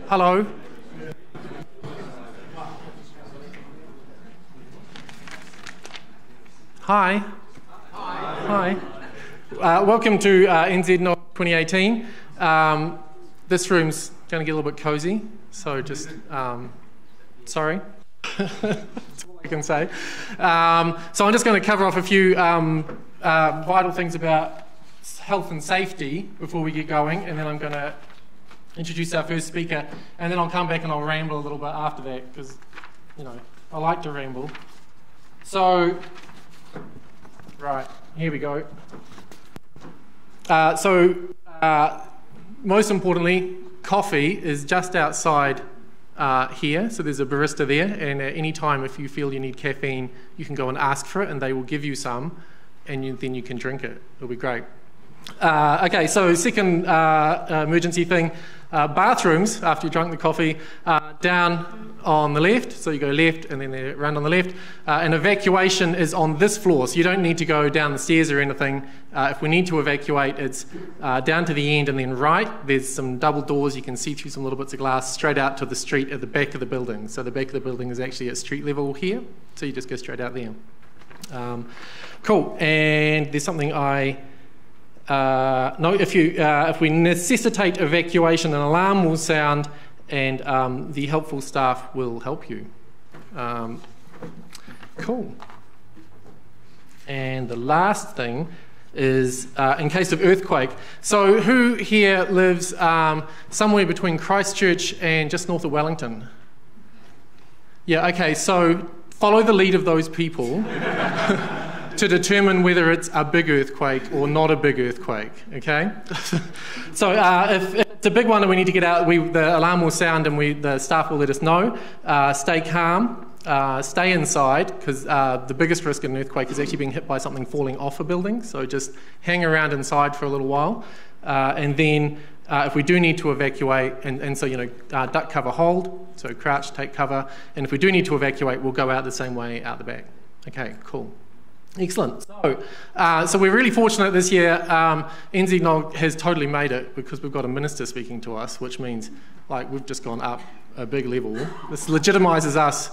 Hello. Hi. Hi. Welcome to NZNOG 2018. This room's going to get a little bit cosy, so just sorry. That's all I can say. So I'm just going to cover off a few vital things about health and safety before we get going, and then I'm going to introduce our first speaker, and then I'll come back and I'll ramble a little bit after that, because, you know, I like to ramble. So, right, here we go. Most importantly, coffee is just outside here, so there's a barista there, and at any time if you feel you need caffeine, you can go and ask for it, and they will give you some, and then you can drink it. It'll be great. Okay, so second emergency thing, bathrooms, after you've drunk the coffee, down on the left, so you go left and then they're around on the left, and evacuation is on this floor, so you don't need to go down the stairs or anything. If we need to evacuate, it's down to the end and then right. There's some double doors, you can see through some little bits of glass straight out to the street at the back of the building. So the back of the building is actually at street level here, so you just go straight out there. Cool, and there's something if we necessitate evacuation, an alarm will sound, and the helpful staff will help you. Cool. And the last thing is in case of earthquake. So who here lives somewhere between Christchurch and just north of Wellington? Yeah, okay, so follow the lead of those people to determine whether it's a big earthquake or not a big earthquake, okay? So if it's a big one and we need to get out, the alarm will sound and the staff will let us know. Stay calm, stay inside, because the biggest risk in an earthquake is actually being hit by something falling off a building, so just hang around inside for a little while. And then if we do need to evacuate, and so, you know, duck, cover, hold, so crouch, take cover, and if we do need to evacuate, we'll go out the same way out the back. Okay, cool. Excellent. So we're really fortunate this year. NZNOG has totally made it because we've got a minister speaking to us, which means like we've just gone up a big level. This legitimises us.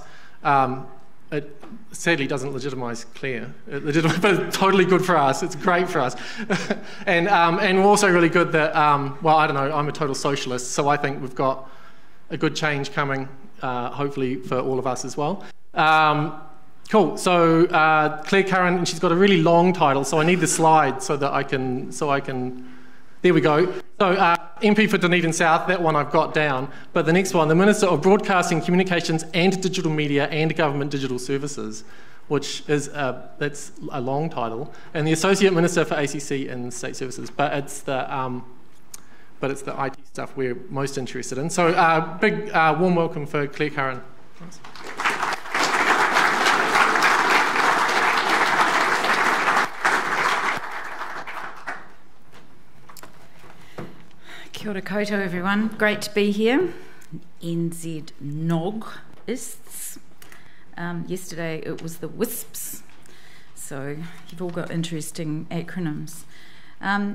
It sadly doesn't legitimise Claire, but it's totally good for us. It's great for us, and we're also really good that well, I don't know. I'm a total socialist, so I think we've got a good change coming, hopefully for all of us as well. Cool. So Claire Curran, and she's got a really long title, so I need the slide so that I can. There we go. So MP for Dunedin South, that one I've got down. But the next one, the Minister of Broadcasting, Communications and Digital Media and Government Digital Services, which is that's a long title, and the Associate Minister for ACC and State Services. But it's the IT stuff we're most interested in. So big warm welcome for Claire Curran. Thanks. Kia ora koutou, everyone. Great to be here. NZNOG-ists. Yesterday it was the WISPs, so you've all got interesting acronyms.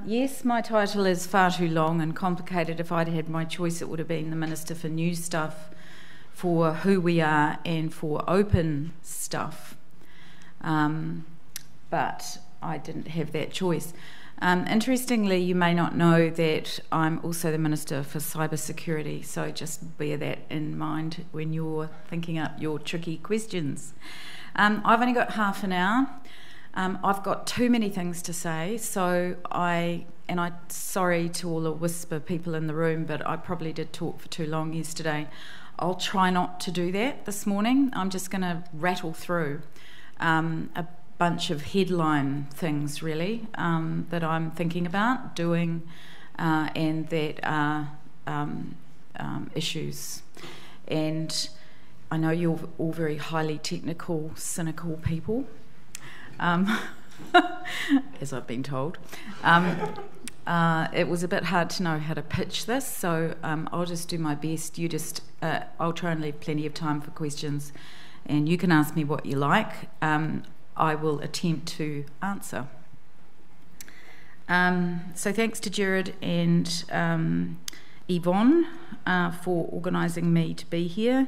Yes, my title is far too long and complicated. If I'd had my choice, it would have been the Minister for New Stuff, for who we are and for open stuff. But I didn't have that choice. Interestingly, you may not know that I'm also the Minister for Cybersecurity, so just bear that in mind when you're thinking up your tricky questions. I've only got half an hour. I've got too many things to say, so I'm sorry to all the whisper people in the room, but I probably did talk for too long yesterday. I'll try not to do that this morning. I'm just going to rattle through a bunch of headline things, really, that I'm thinking about doing, and that are issues. And I know you're all very highly technical, cynical people, as I've been told. It was a bit hard to know how to pitch this, so I'll just do my best. I'll try and leave plenty of time for questions, and you can ask me what you like. I will attempt to answer. So thanks to Jared and Yvonne for organising me to be here.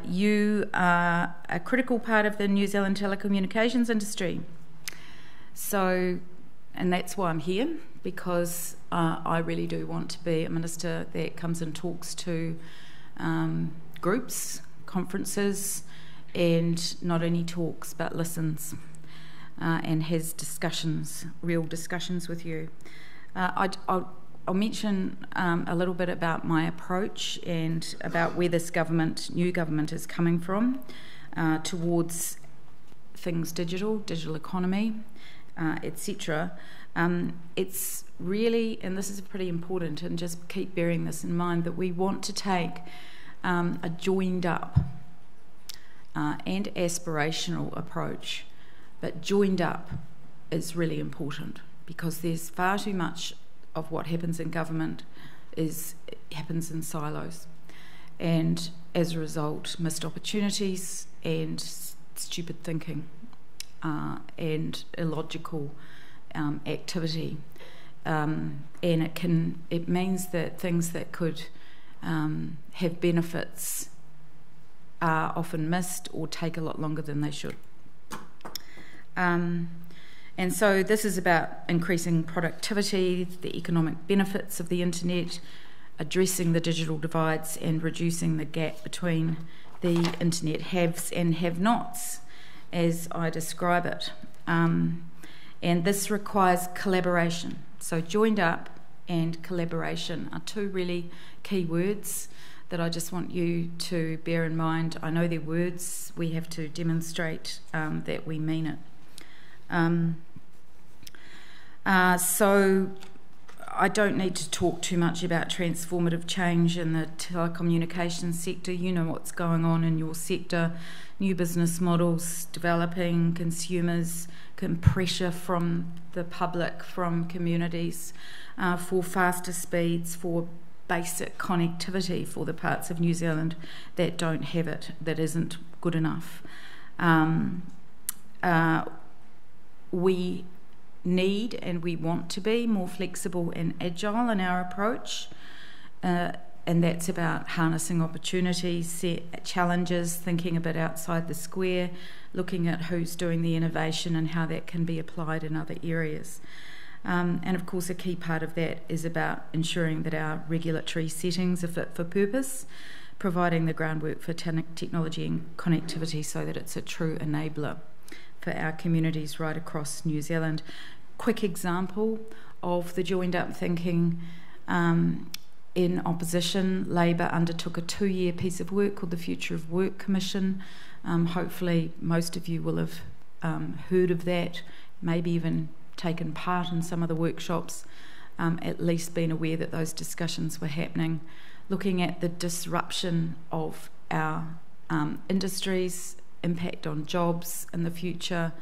You are a critical part of the New Zealand telecommunications industry. So, and that's why I'm here, because I really do want to be a minister that comes and talks to groups, conferences, and not only talks but listens and has discussions, real discussions with you. I'll mention a little bit about my approach and about where this new government is coming from towards things digital economy, etc. It's really, and this is pretty important, and just keep bearing this in mind, that we want to take a joined up and aspirational approach, but joined up is really important, because there's far too much of what happens in government happens in silos, and as a result, missed opportunities and stupid thinking and illogical activity, and it means that things that could have benefits are often missed or take a lot longer than they should. And so this is about increasing productivity, the economic benefits of the internet, addressing the digital divides and reducing the gap between the internet haves and have-nots, as I describe it. And this requires collaboration. So joined up and collaboration are two really key words that I just want you to bear in mind. I know they're words, we have to demonstrate that we mean it. So I don't need to talk too much about transformative change in the telecommunications sector. You know what's going on in your sector. New business models developing, consumers, pressure from the public, from communities for faster speeds, for basic connectivity for the parts of New Zealand that don't have it, that isn't good enough. We need and we want to be more flexible and agile in our approach, and that's about harnessing opportunities, challenges, thinking a bit outside the square, looking at who's doing the innovation and how that can be applied in other areas. And of course a key part of that is about ensuring that our regulatory settings are fit for purpose, providing the groundwork for technology and connectivity so that it's a true enabler for our communities right across New Zealand. Quick example of the joined up thinking. In opposition, Labour undertook a 2-year piece of work called the Future of Work Commission. Hopefully most of you will have heard of that, maybe even taken part in some of the workshops, at least been aware that those discussions were happening, looking at the disruption of our industries, impact on jobs in the future,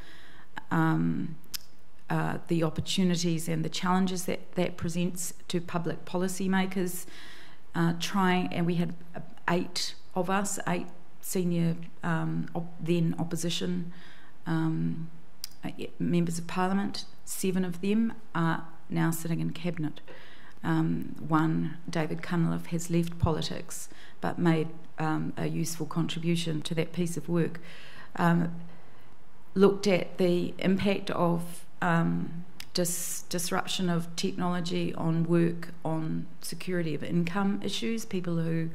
the opportunities and the challenges that presents to public policymakers, and we had 8 senior then opposition members of Parliament. 7 of them are now sitting in Cabinet. One, David Cunliffe, has left politics but made a useful contribution to that piece of work. Looked at the impact of disruption of technology on work, on security of income issues. People who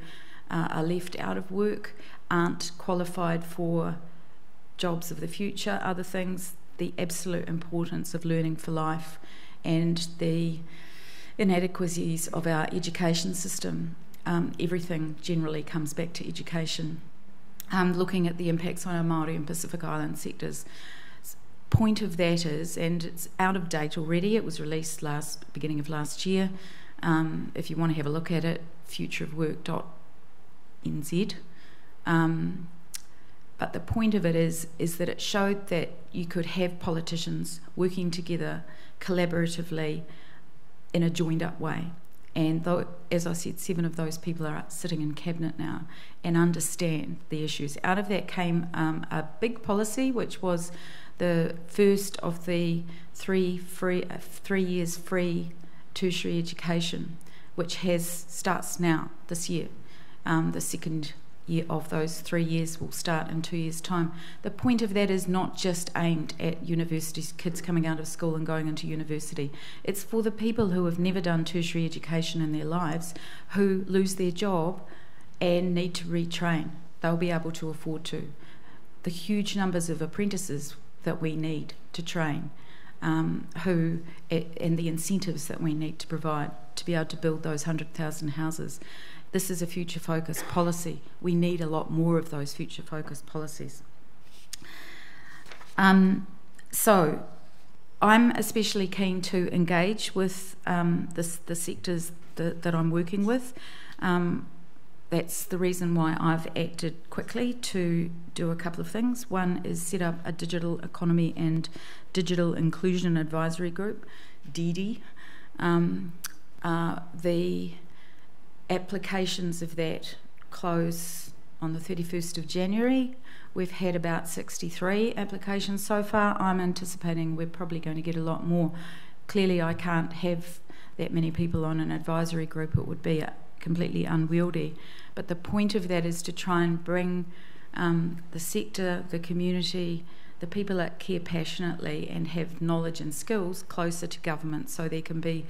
are left out of work aren't qualified for jobs of the future, other things, the absolute importance of learning for life and the inadequacies of our education system. Everything generally comes back to education. Looking at the impacts on our Māori and Pacific Island sectors. Point of that is, and it's out of date already, it was released beginning of last year. If you want to have a look at it, futureofwork.nz. But the point of it is that it showed that you could have politicians working together collaboratively in a joined up way. And though, as I said, 7 of those people are sitting in Cabinet now and understand the issues. Out of that came a big policy, which was the first of the 3 years free tertiary education, which starts now, this year. The second year of those 3 years will start in 2 years' time. The point of that is not just aimed at universities, kids coming out of school and going into university. It's for the people who have never done tertiary education in their lives, who lose their job and need to retrain. They'll be able to afford to. The huge numbers of apprentices that we need to train, and the incentives that we need to provide to be able to build those 100,000 houses. This is a future-focused policy. We need a lot more of those future-focused policies. So I'm especially keen to engage with the sectors that I'm working with. That's the reason why I've acted quickly to do a couple of things. One is set up a digital economy and digital inclusion advisory group, DD. The applications of that close on the 31st of January. We've had about 63 applications so far. I'm anticipating we're probably going to get a lot more. Clearly, I can't have that many people on an advisory group. It would be completely unwieldy. But the point of that is to try and bring the sector, the community, the people that care passionately and have knowledge and skills closer to government, so there can be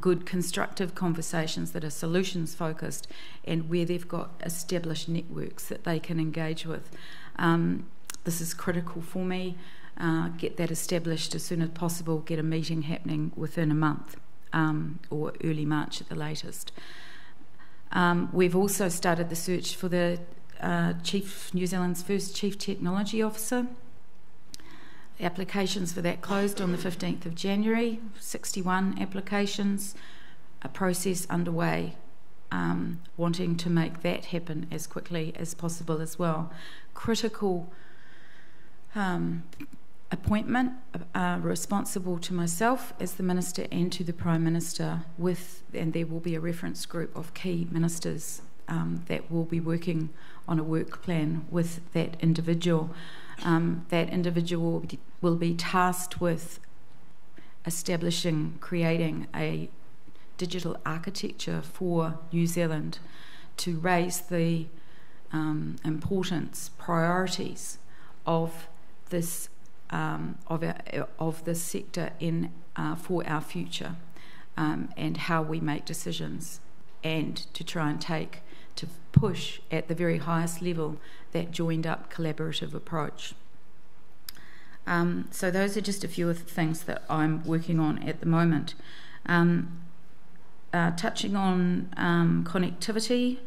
good constructive conversations that are solutions focused and where they've got established networks that they can engage with. This is critical for me. Get that established as soon as possible, get a meeting happening within a month or early March at the latest. We've also started the search for the New Zealand's first Chief Technology Officer. The applications for that closed on the 15th of January, 61 applications, a process underway, wanting to make that happen as quickly as possible as well. Critical appointment, responsible to myself as the Minister and to the Prime Minister, and there will be a reference group of key ministers that will be working on a work plan with that individual. That individual will be tasked with creating a digital architecture for New Zealand to raise the importance, priorities of this this sector for our future, and how we make decisions, and to try and to push at the very highest level that joined up collaborative approach. So those are just a few of the things that I'm working on at the moment. Touching on connectivity,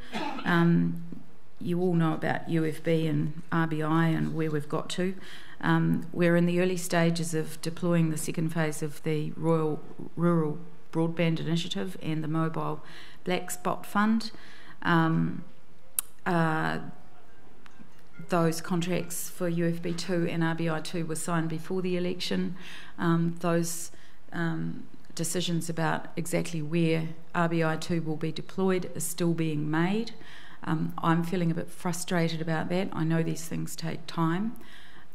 you all know about UFB and RBI and where we've got to. We're in the early stages of deploying the second phase of the Rural Broadband Initiative and the Mobile Black Spot Fund. Those contracts for UFB2 and RBI2 were signed before the election. Those decisions about exactly where RBI2 will be deployed are still being made. I'm feeling a bit frustrated about that. I know these things take time,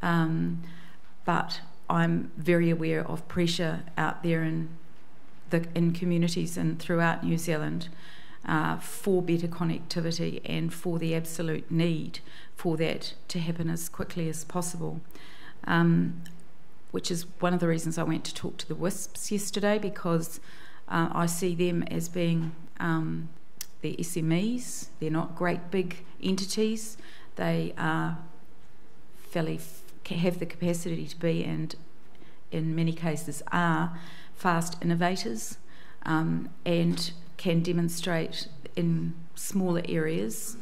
but I'm very aware of pressure out there in communities and throughout New Zealand for better connectivity and for the absolute need for that to happen as quickly as possible, which is one of the reasons I went to talk to the WISPs yesterday, because I see them as being the SMEs. They're not great big entities. They are have the capacity to be, and in many cases are, fast innovators, and can demonstrate in smaller areas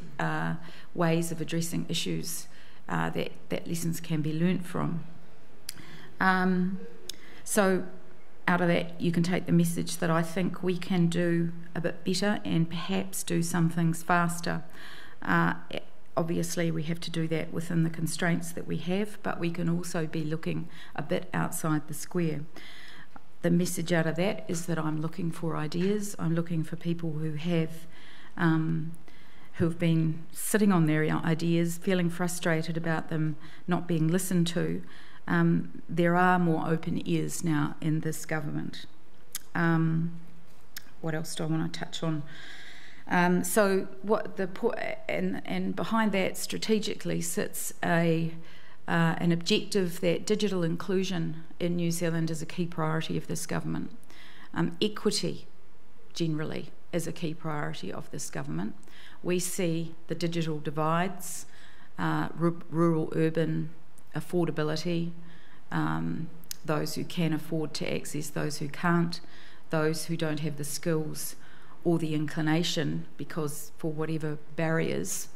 ways of addressing issues that lessons can be learnt from. So out of that you can take the message that I think we can do a bit better and perhaps do some things faster. Obviously we have to do that within the constraints that we have, but we can also be looking a bit outside the square. The message out of that is that I'm looking for ideas. I'm looking for people who've been sitting on their ideas, feeling frustrated about them not being listened to. There are more open ears now in this government. what else do I want to touch on? So what and behind that strategically sits an objective that digital inclusion in New Zealand is a key priority of this government. Equity generally is a key priority of this government. We see the digital divides, rural-urban affordability, those who can afford to access, those who can't, those who don't have the skills or the inclination because for whatever barriers,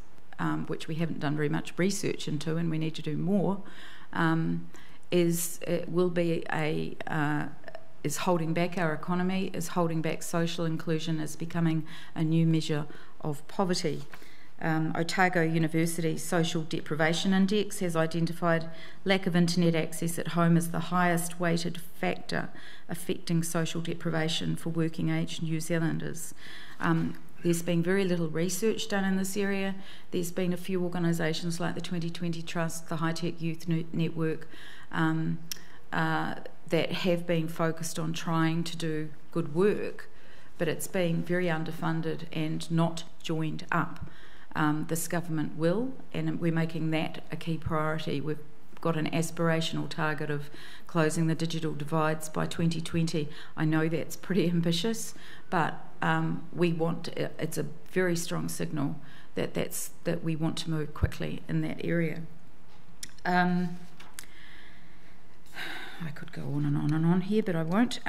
which we haven't done very much research into and we need to do more, is holding back our economy, is holding back social inclusion, is becoming a new measure of poverty. Otago University's Social Deprivation Index has identified lack of internet access at home as the highest weighted factor affecting social deprivation for working age New Zealanders. There's been very little research done in this area. There's been a few organisations like the 2020 Trust, the High Tech Youth Network, that have been focused on trying to do good work, but it's been very underfunded and not joined up. This government will, and we're making that a key priority. We've got an aspirational target of closing the digital divides by 2020. I know that's pretty ambitious, but it's a very strong signal that we want to move quickly in that area. I could go on and on and on here, but I won't.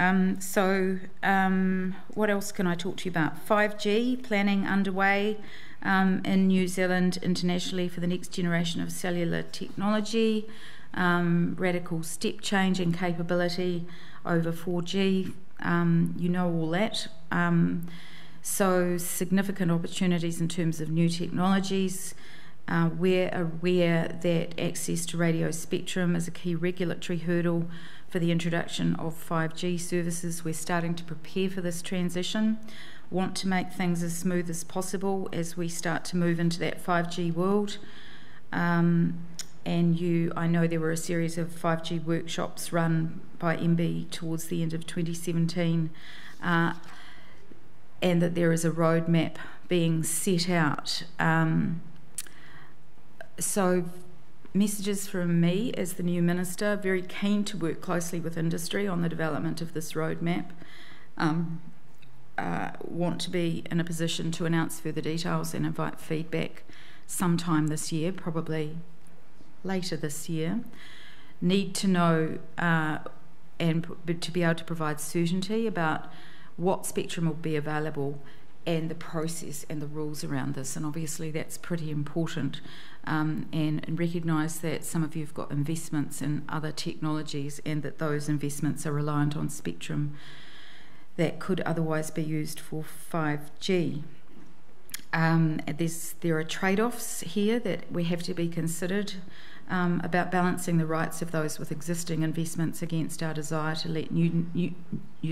What else can I talk to you about? 5G planning underway in New Zealand internationally for the next generation of cellular technology, radical step change in capability over 4G. You know all that. So significant opportunities in terms of new technologies. We're aware that access to radio spectrum is a key regulatory hurdle for the introduction of 5G services. We're starting to prepare for this transition, want to make things as smooth as possible as we start to move into that 5G world. I know there were a series of 5G workshops run by MB towards the end of 2017, and that there is a roadmap being set out. So messages from me as the new minister, very keen to work closely with industry on the development of this roadmap. Want to be in a position to announce further details and invite feedback sometime this year, probably later this year. Need to know and to be able to provide certainty about what spectrum will be available and the process and the rules around this, and obviously that's pretty important, and recognise that some of you have got investments in other technologies and that those investments are reliant on spectrum that could otherwise be used for 5G. There are trade-offs here that we have to be considered about balancing the rights of those with existing investments against our desire to let New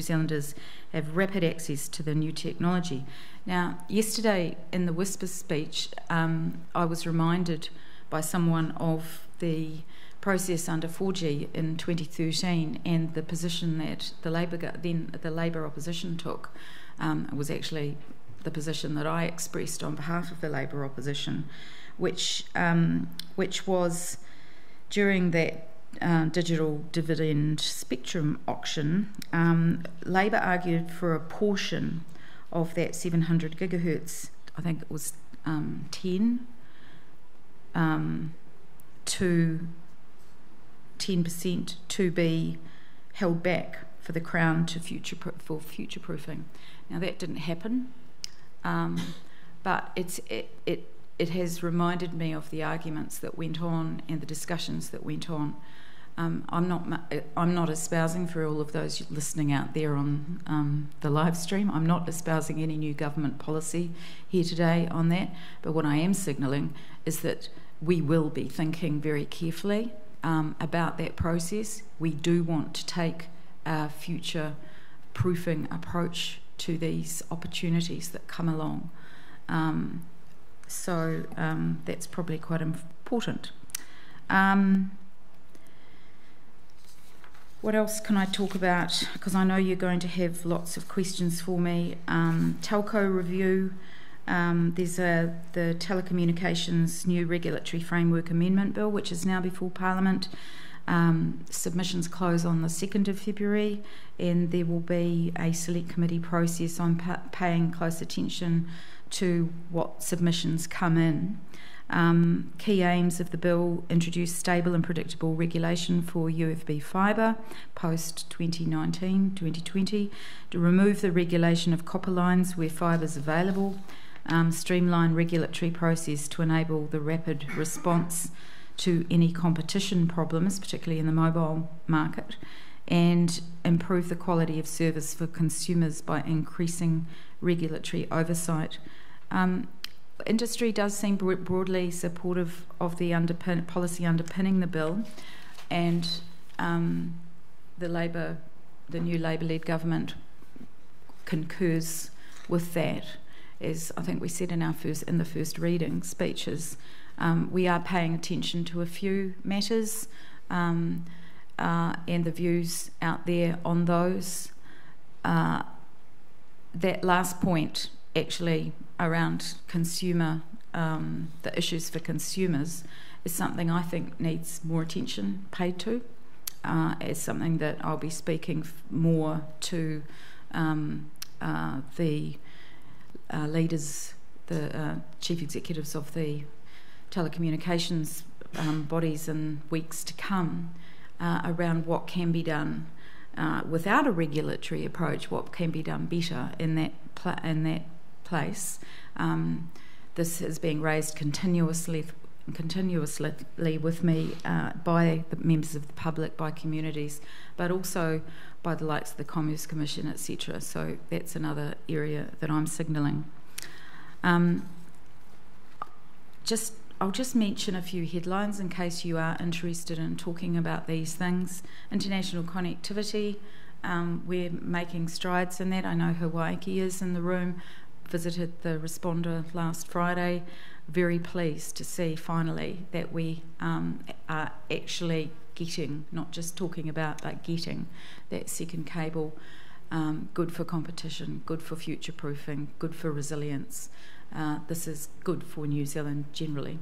Zealanders have rapid access to the new technology. Now, yesterday in the Whisper speech, I was reminded by someone of the process under 4G in 2013 and the position that the Labour opposition took. It was actually the position that I expressed on behalf of the Labour opposition, which was during that digital dividend spectrum auction, Labour argued for a portion of that 700 gigahertz, I think it was 10% to be held back for the Crown for future-proofing. Now that didn't happen, but it has reminded me of the arguments that went on and the discussions that went on. I'm not espousing, for all of those listening out there on the live stream, I'm not espousing any new government policy here today on that, but what I am signalling is that we will be thinking very carefully about that process. We do want to take a future-proofing approach to these opportunities that come along. So that's probably quite important. What else can I talk about? Because I know you're going to have lots of questions for me. Telco review. There's the Telecommunications New Regulatory Framework Amendment Bill, which is now before Parliament. Submissions close on the 2nd of February, and there will be a select committee process on paying close attention to what submissions come in. Key aims of the bill: introduce stable and predictable regulation for UFB fibre post 2019-2020, to remove the regulation of copper lines where fibre is available, streamline regulatory process to enable the rapid response to any competition problems, particularly in the mobile market, and improve the quality of service for consumers by increasing regulatory oversight. Industry does seem broadly supportive of the policy underpinning the bill, and the new Labour-led government concurs with that. As I think we said in the first reading speeches, we are paying attention to a few matters and the views out there on those. That last point, actually, around consumer, the issues for consumers, is something I think needs more attention paid to. It's something that I'll be speaking more to the leaders, the chief executives of the telecommunications bodies in weeks to come around what can be done without a regulatory approach, what can be done better in that place. This is being raised continuously with me by the members of the public, by communities, but also by the likes of the Commerce Commission, etc. So that's another area that I'm signalling. I'll just mention a few headlines in case you are interested in talking about these things. International connectivity, we're making strides in that. I know Hawaii is in the room, visited the responder last Friday. Very pleased to see finally that we are actually getting, not just talking about, but getting that second cable. Good for competition, good for future proofing, good for resilience. This is good for New Zealand generally.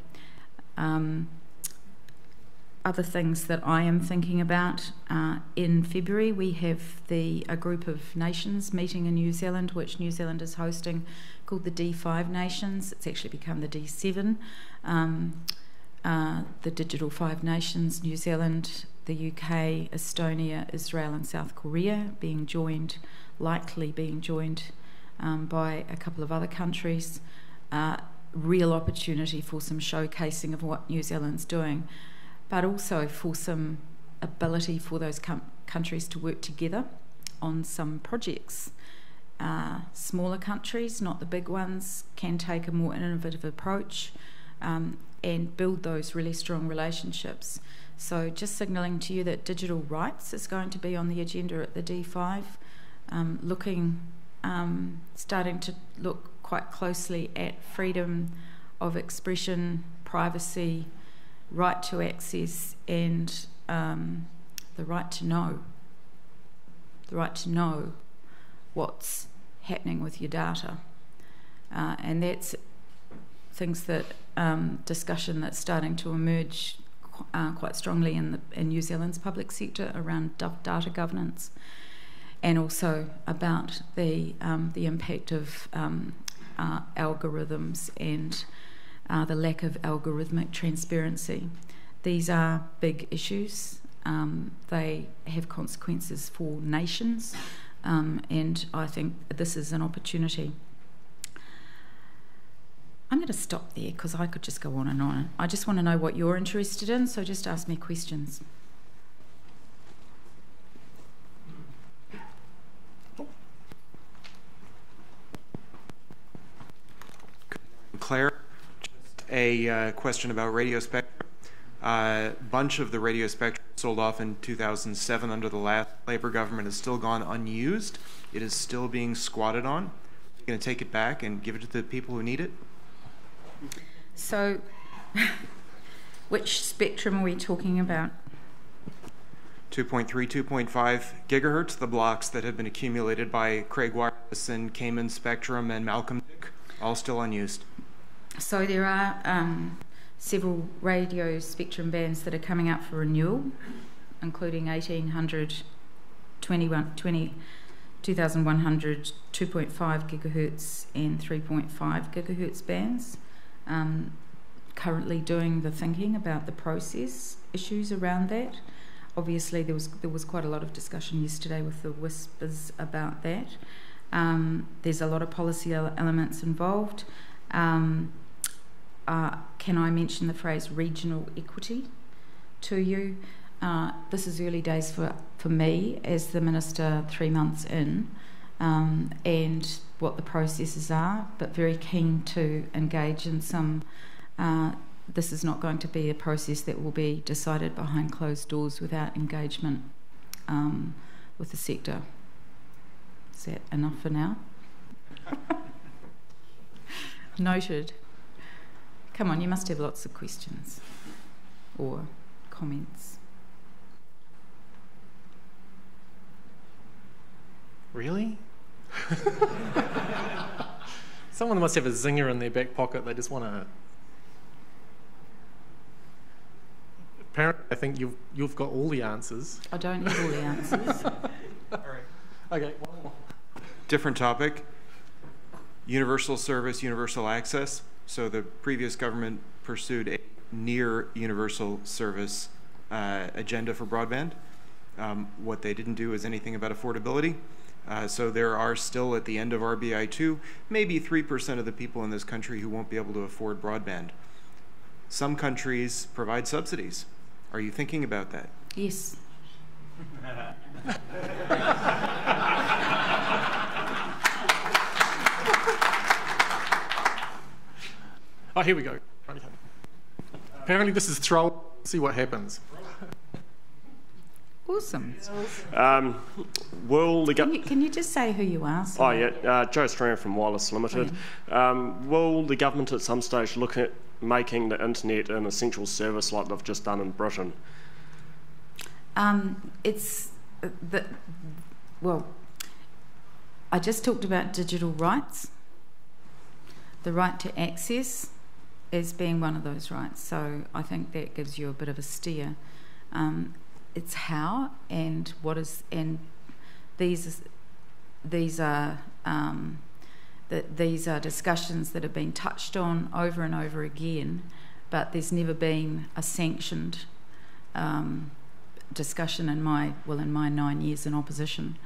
Other things that I am thinking about, in February we have a group of nations meeting in New Zealand, which New Zealand is hosting, called the D5 nations. It's actually become the D7. The Digital Five Nations: New Zealand, the UK, Estonia, Israel and South Korea, likely being joined by a couple of other countries. Real opportunity for some showcasing of what New Zealand's doing, but also for some ability for those countries to work together on some projects. Smaller countries, not the big ones, can take a more innovative approach and build those really strong relationships. So just signalling to you that digital rights is going to be on the agenda at the D5, starting to look quite closely at freedom of expression, privacy, right to access, and the right to know. The right to know what's happening with your data. And that's things that discussion that's starting to emerge quite strongly in New Zealand's public sector around data governance, and also about the impact of algorithms and the lack of algorithmic transparency. These are big issues. They have consequences for nations, and I think this is an opportunity. I'm going to stop there because I could just go on and on. I just want to know what you're interested in, so just ask me questions. Claire, just a question about radio spectrum. A bunch of the radio spectrum sold off in 2007 under the last Labour government has still gone unused. It is still being squatted on. You're going to take it back and give it to the people who need it? So, which spectrum are we talking about? 2.3, 2.5 gigahertz, the blocks that have been accumulated by Craig Wireless and Cayman Spectrum and Malcolm Dick, all still unused. So there are several radio spectrum bands that are coming up for renewal, including 1800, 2100, 2.5 gigahertz and 3.5 gigahertz bands. Currently doing the thinking about the process issues around that. Obviously, there was quite a lot of discussion yesterday with the whispers about that. There's a lot of policy elements involved. Can I mention the phrase regional equity to you? This is early days for me as the Minister 3 months in, and what the processes are, but very keen to engage in some. This is not going to be a process that will be decided behind closed doors without engagement with the sector. Is that enough for now? Noted. Come on, you must have lots of questions or comments. Really? Someone must have a zinger in their back pocket. They just want to. Apparently, I think you've got all the answers. I don't have all the answers. All right. Okay. One more. Different topic. Universal service, universal access. So the previous government pursued a near universal service agenda for broadband. What they didn't do is anything about affordability. So there are still, at the end of RBI2, maybe 3% of the people in this country who won't be able to afford broadband. Some countries provide subsidies. Are you thinking about that? Yes. Oh, here we go. Okay. Apparently this is throw. See what happens. Awesome. Can you just say who you are? Oh, yeah. Joe Strand from Wireless Limited. Will the government at some stage look at making the internet an essential service like they've just done in Britain? I just talked about digital rights. The right to access as being one of those rights. So I think that gives you a bit of a steer. It's how and what is, and these are discussions that have been touched on over and over again, but there's never been a sanctioned discussion in my 9 years in opposition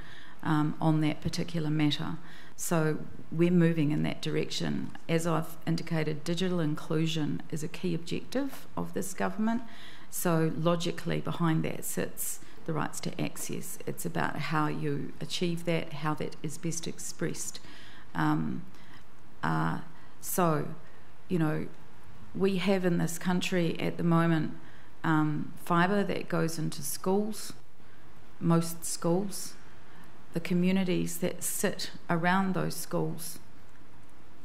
on that particular matter. So we're moving in that direction. As I've indicated, digital inclusion is a key objective of this government. So logically behind that sits the rights to access. It's about how you achieve that, how that is best expressed. So, we have in this country at the moment fibre that goes into schools, most schools. The communities that sit around those schools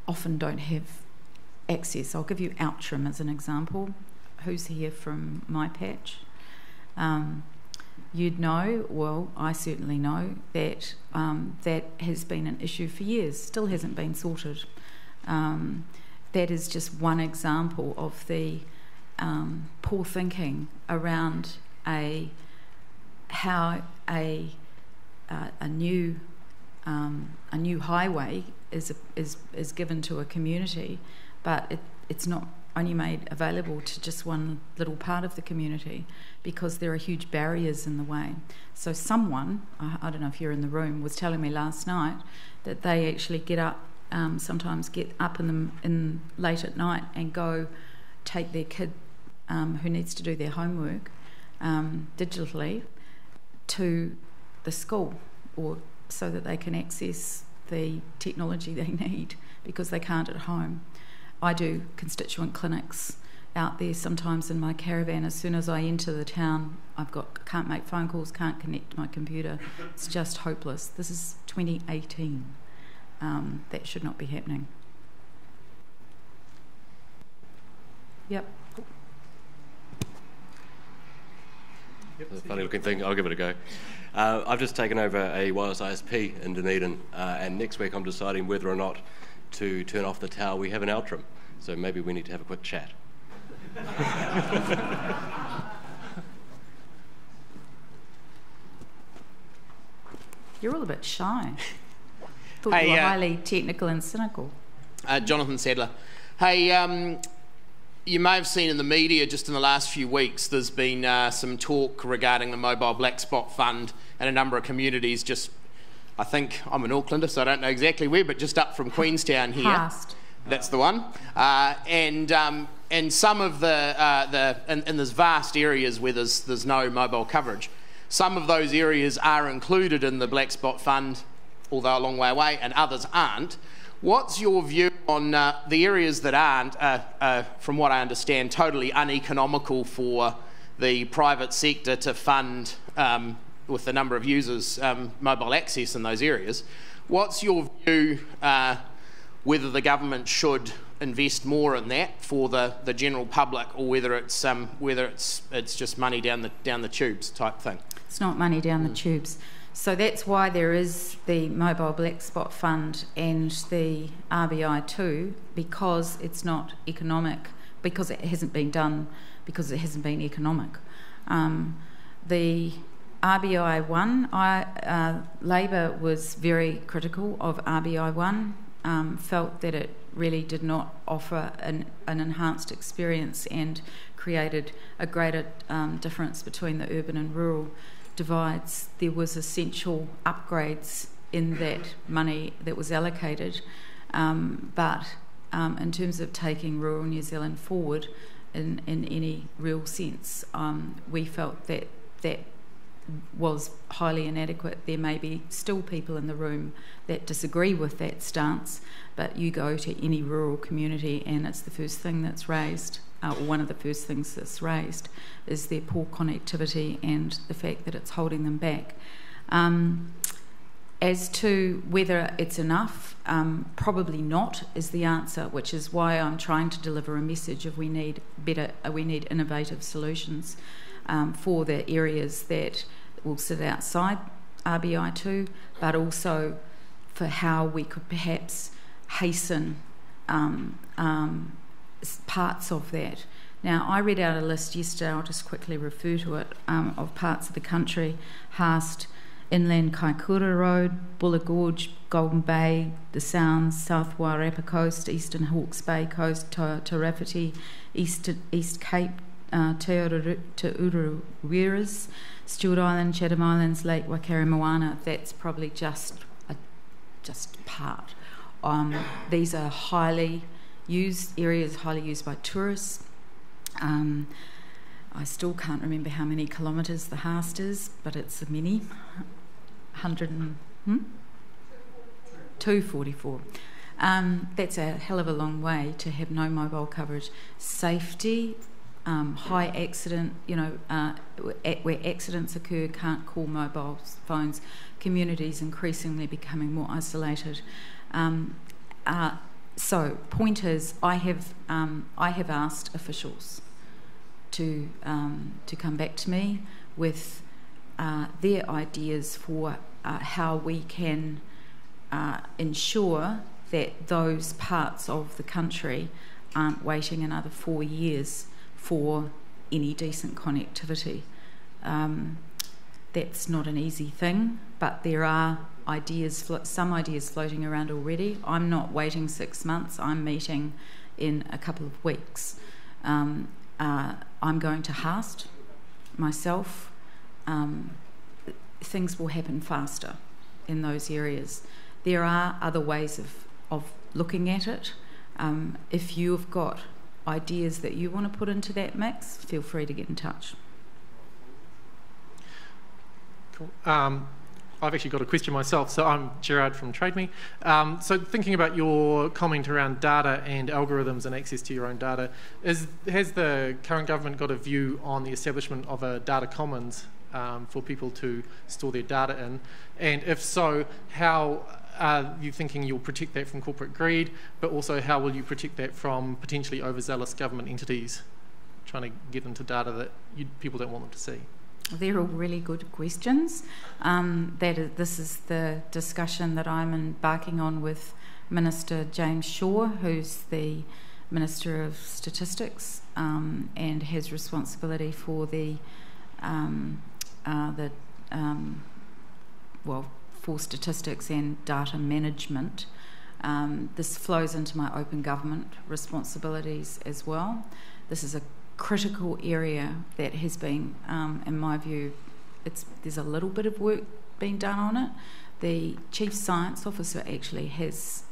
often don't have access. I'll give you Outram as an example. Who's here from my patch? You'd know, well, I certainly know, that that has been an issue for years, still hasn't been sorted. That is just one example of the poor thinking around how a new highway is given to a community, but it's not only made available to just one little part of the community because there are huge barriers in the way. So someone, I don't know if you're in the room, was telling me last night that they actually get up, sometimes get up in late at night and go take their kid who needs to do their homework digitally to the school, or so that they can access the technology they need because they can't at home. I do constituent clinics out there sometimes in my caravan. As soon as I enter the town, can't make phone calls, can't connect to my computer. It's just hopeless. This is 2018. That should not be happening. Yep. It's a funny looking thing. I'll give it a go. I've just taken over a wireless ISP in Dunedin, and next week I'm deciding whether or not to turn off the tower we have in Outram. So maybe we need to have a quick chat. You're all a bit shy. Thought you were highly technical and cynical. Jonathan Sadler. Hey, you may have seen in the media just in the last few weeks there's been some talk regarding the Mobile Black Spot Fund and a number of communities just, I think, I'm an Aucklander so I don't know exactly where, but just up from Queenstown here. Past. That's the one. And some of and there's vast areas where there's no mobile coverage. Some of those areas are included in the Black Spot Fund, although a long way away, and others aren't. What's your view on the areas that aren't, from what I understand, totally uneconomical for the private sector to fund, with the number of users, mobile access in those areas? What's your view whether the government should invest more in that for the general public, or whether it's just money down the tubes type thing? It's not money down the tubes. So that's why there is the Mobile Black Spot Fund and the RBI too, because it's not economic, because it hasn't been done, because it hasn't been economic. The RBI 1, Labor was very critical of RBI 1, felt that it really did not offer an enhanced experience and created a greater difference between the urban and rural divides. There was essential upgrades in that money that was allocated, but in terms of taking rural New Zealand forward in any real sense, we felt that was highly inadequate. There may be still people in the room that disagree with that stance, but you go to any rural community and it's the first thing that's raised, or one of the first things that's raised, is their poor connectivity and the fact that it's holding them back. As to whether it's enough, probably not is the answer, which is why I'm trying to deliver a message of we need innovative solutions for the areas that will sit outside RBI2, but also for how we could perhaps hasten parts of that. Now, I read out a list yesterday, I'll just quickly refer to it, of parts of the country: Haast, Inland Kaikoura Road, Buller Gorge, Golden Bay, the Sounds, South Wairarapa Coast, Eastern Hawke's Bay Coast, Tairāwhiti, East Cape, Te Uruwiras, Stewart Island, Chatham Islands, Lake Waikaremoana. That's probably just part. These are highly used areas, highly used by tourists. I still can't remember how many kilometres the Haast is, but it's a many. 244. That's a hell of a long way to have no mobile coverage. Safety, high accident, where accidents occur, can't call mobile phones. Communities increasingly becoming more isolated. So, point is, I have asked officials to come back to me with their ideas for how we can ensure that those parts of the country aren't waiting another 4 years for any decent connectivity. That's not an easy thing, but there are some ideas floating around already. I'm not waiting 6 months, I'm meeting in a couple of weeks. I'm going to Haast myself. Things will happen faster in those areas. There are other ways of looking at it. If you've got ideas that you want to put into that mix, feel free to get in touch. Cool. I've actually got a question myself. So I'm Gerard from TradeMe. So thinking about your comment around data and algorithms and access to your own data, has the current government got a view on the establishment of a data commons for people to store their data in? And if so, how are you thinking you'll protect that from corporate greed, but also how will you protect that from potentially overzealous government entities trying to get into data that people don't want them to see? They're all really good questions. This is the discussion that I'm embarking on with Minister James Shaw, who's the Minister of Statistics and has responsibility for for statistics and data management. This flows into my open government responsibilities as well. This is a critical area that has been, in my view, there's a little bit of work being done on it. The Chief Science Officer actually has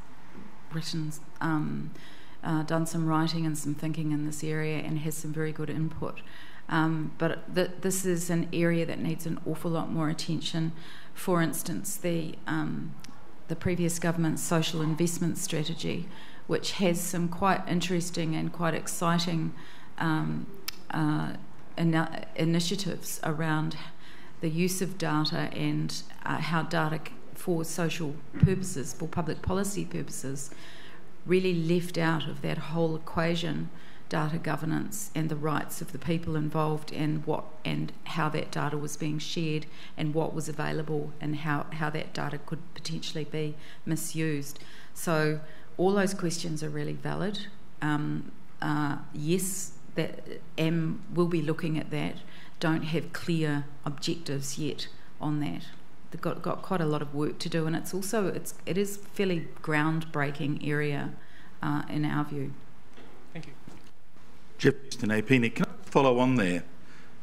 written, done some writing and some thinking in this area and has some very good input. But this is an area that needs an awful lot more attention. For instance, the previous government's social investment strategy, which has some quite interesting and quite exciting initiatives around the use of data and how data for social purposes, for public policy purposes, really left out of that whole equation data governance and the rights of the people involved and how that data was being shared and what was available and how that data could potentially be misused. So all those questions are really valid. Yes, we'll be looking at that. Don't have clear objectives yet on that. They've got quite a lot of work to do, and it is fairly groundbreaking area in our view. Thank you. Jefferson Apini, can I follow on there?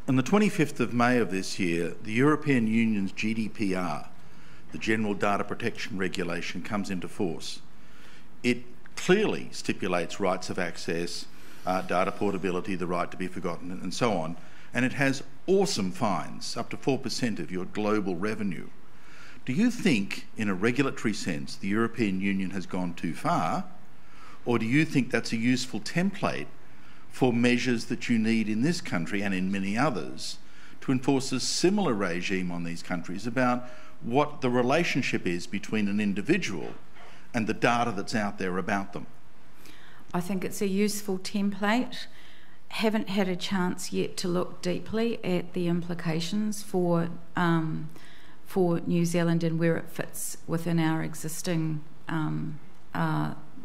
On the 25th of May of this year, the European Union's GDPR, the General Data Protection Regulation, comes into force. It clearly stipulates rights of access, data portability, the right to be forgotten, and so on, and it has awesome fines, up to 4% of your global revenue. Do you think, in a regulatory sense, the European Union has gone too far, or do you think that's a useful template for measures that you need in this country and in many others to enforce a similar regime on these countries about what the relationship is between an individual and the data that's out there about them? I think it's a useful template. Haven't had a chance yet to look deeply at the implications for New Zealand and where it fits within our existing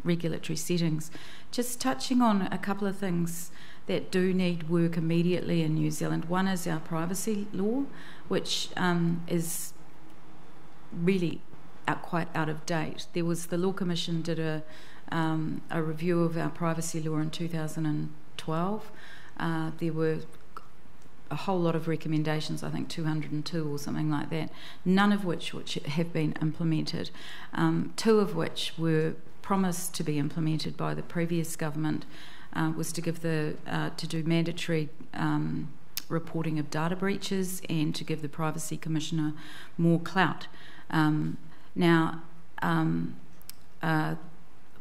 regulatory settings. Just touching on a couple of things that do need work immediately in New Zealand. One is our privacy law, which is really quite out of date. The Law Commission did a review of our privacy law in 2012. There were a whole lot of recommendations, I think 202 or something like that, none of which have been implemented, two of which were promised to be implemented by the previous government, was to do mandatory reporting of data breaches and to give the Privacy Commissioner more clout.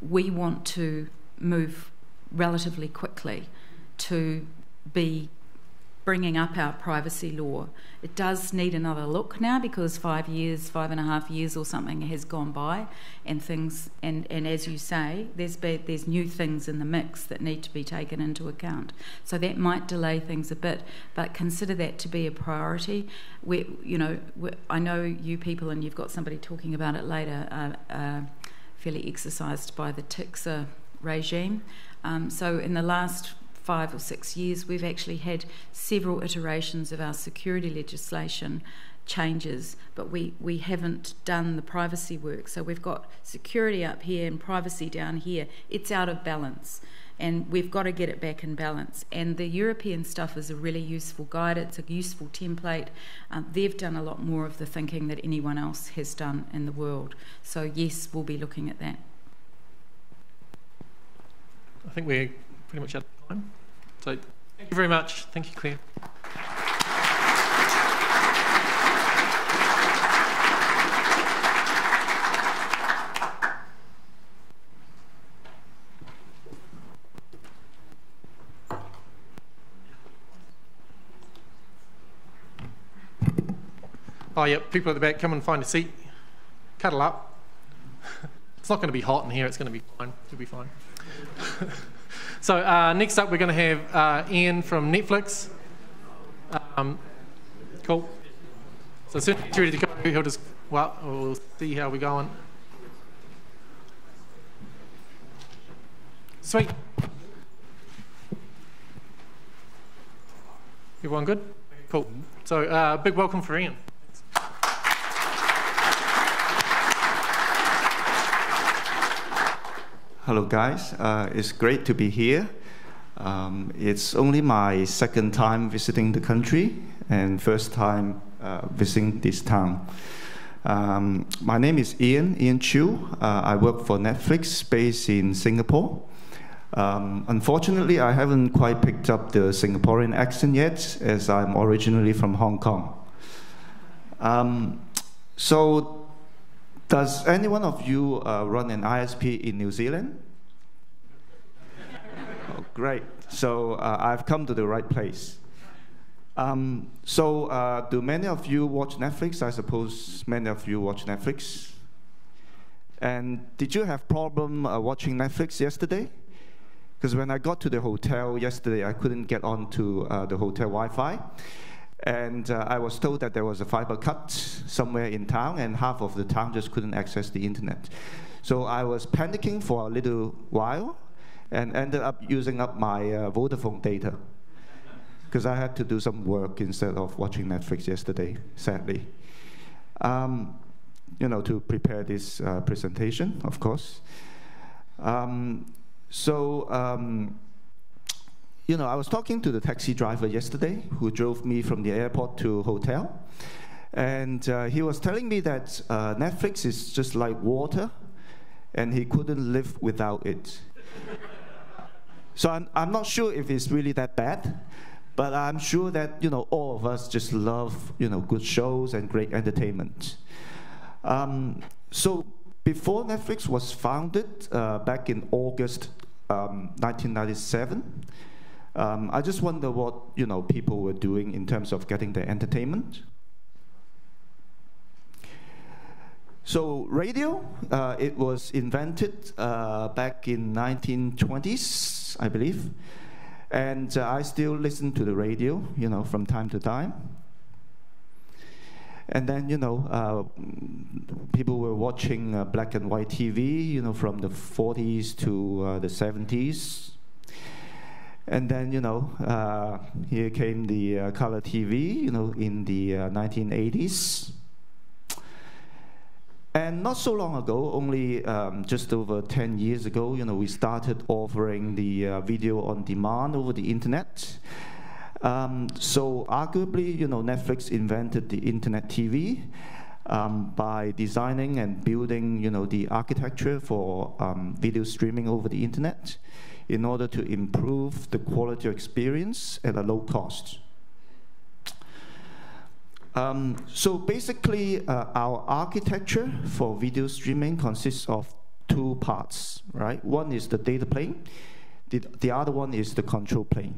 We want to move relatively quickly to be bringing up our privacy law. It does need another look now because 5.5 years or something has gone by, and things, and as you say, there's new things in the mix that need to be taken into account. So that might delay things a bit, but consider that to be a priority. I know you people, and you've got somebody talking about it later, fairly exercised by the TICSA regime. So in the last 5 or 6 years, we've actually had several iterations of our security legislation changes, but we haven't done the privacy work. So we've got security up here and privacy down here. It's out of balance, and we've got to get it back in balance. And the European stuff is a really useful guide. It's a useful template. They've done a lot more of the thinking that anyone else has done in the world. So yes, we'll be looking at that. I think we're pretty much out of time. So thank you very much. Thank you, Claire. Oh, yeah, people at the back, come and find a seat. Cuddle up. It's not going to be hot in here. It's going to be fine. It'll be fine. So next up, we're going to have Ian from Netflix. Cool. Cool. So as soon as he's ready to go, he'll just, well, we'll see how we're going. Sweet. Everyone good? Cool. So big welcome for Ian. Hello guys, it's great to be here. It's only my second time visiting the country and first time visiting this town. My name is Ian Chu. I work for Netflix based in Singapore. Unfortunately, I haven't quite picked up the Singaporean accent yet, as I'm originally from Hong Kong. So, does any one of you run an ISP in New Zealand? Oh, great. So, I've come to the right place. Do many of you watch Netflix? I suppose many of you watch Netflix. And did you have problem watching Netflix yesterday? Because when I got to the hotel yesterday, I couldn't get onto the hotel Wi-Fi. And I was told that there was a fiber cut somewhere in town, and half of the town just couldn't access the internet. So I was panicking for a little while, and ended up using up my Vodafone data, because I had to do some work instead of watching Netflix yesterday, sadly. To prepare this presentation, of course. I was talking to the taxi driver yesterday who drove me from the airport to hotel. And he was telling me that Netflix is just like water, and he couldn't live without it. So I'm not sure if it's really that bad, but I'm sure that all of us just love good shows and great entertainment. So before Netflix was founded back in August 1997, I just wonder what people were doing in terms of getting their entertainment. So radio, it was invented back in 1920s, I believe, and I still listen to the radio, from time to time. And then, people were watching black and white TV, from the 40s to the 70s. And then, here came the color TV, in the 1980s. And not so long ago, only just over 10 years ago, we started offering the video on demand over the internet. So arguably, Netflix invented the internet TV by designing and building, the architecture for video streaming over the internet in order to improve the quality of experience at a low cost. So basically, our architecture for video streaming consists of two parts, right? One is the data plane. The other one is the control plane.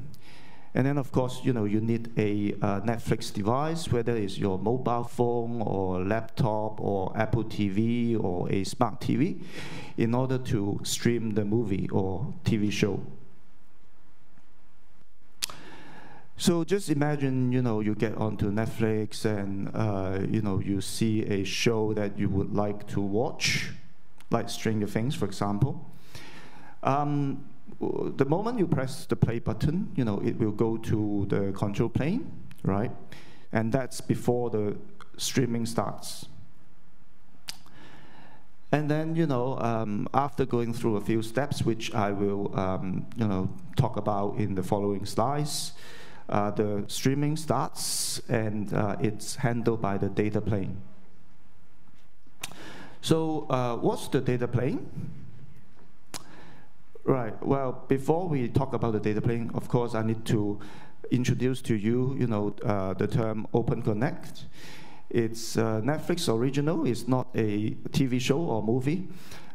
And then, of course, you need a Netflix device, whether it's your mobile phone or laptop or Apple TV or a smart TV, in order to stream the movie or TV show. So just imagine, you get onto Netflix and, you see a show that you would like to watch, like Stranger Things, for example. The moment you press the play button, it will go to the control plane, right? And that's before the streaming starts. And then, after going through a few steps, which I will, talk about in the following slides, the streaming starts, and it's handled by the data plane. So what's the data plane? Right, well, before we talk about the data plane, of course, I need to introduce to you, the term Open Connect. It's Netflix original. It's not a TV show or movie.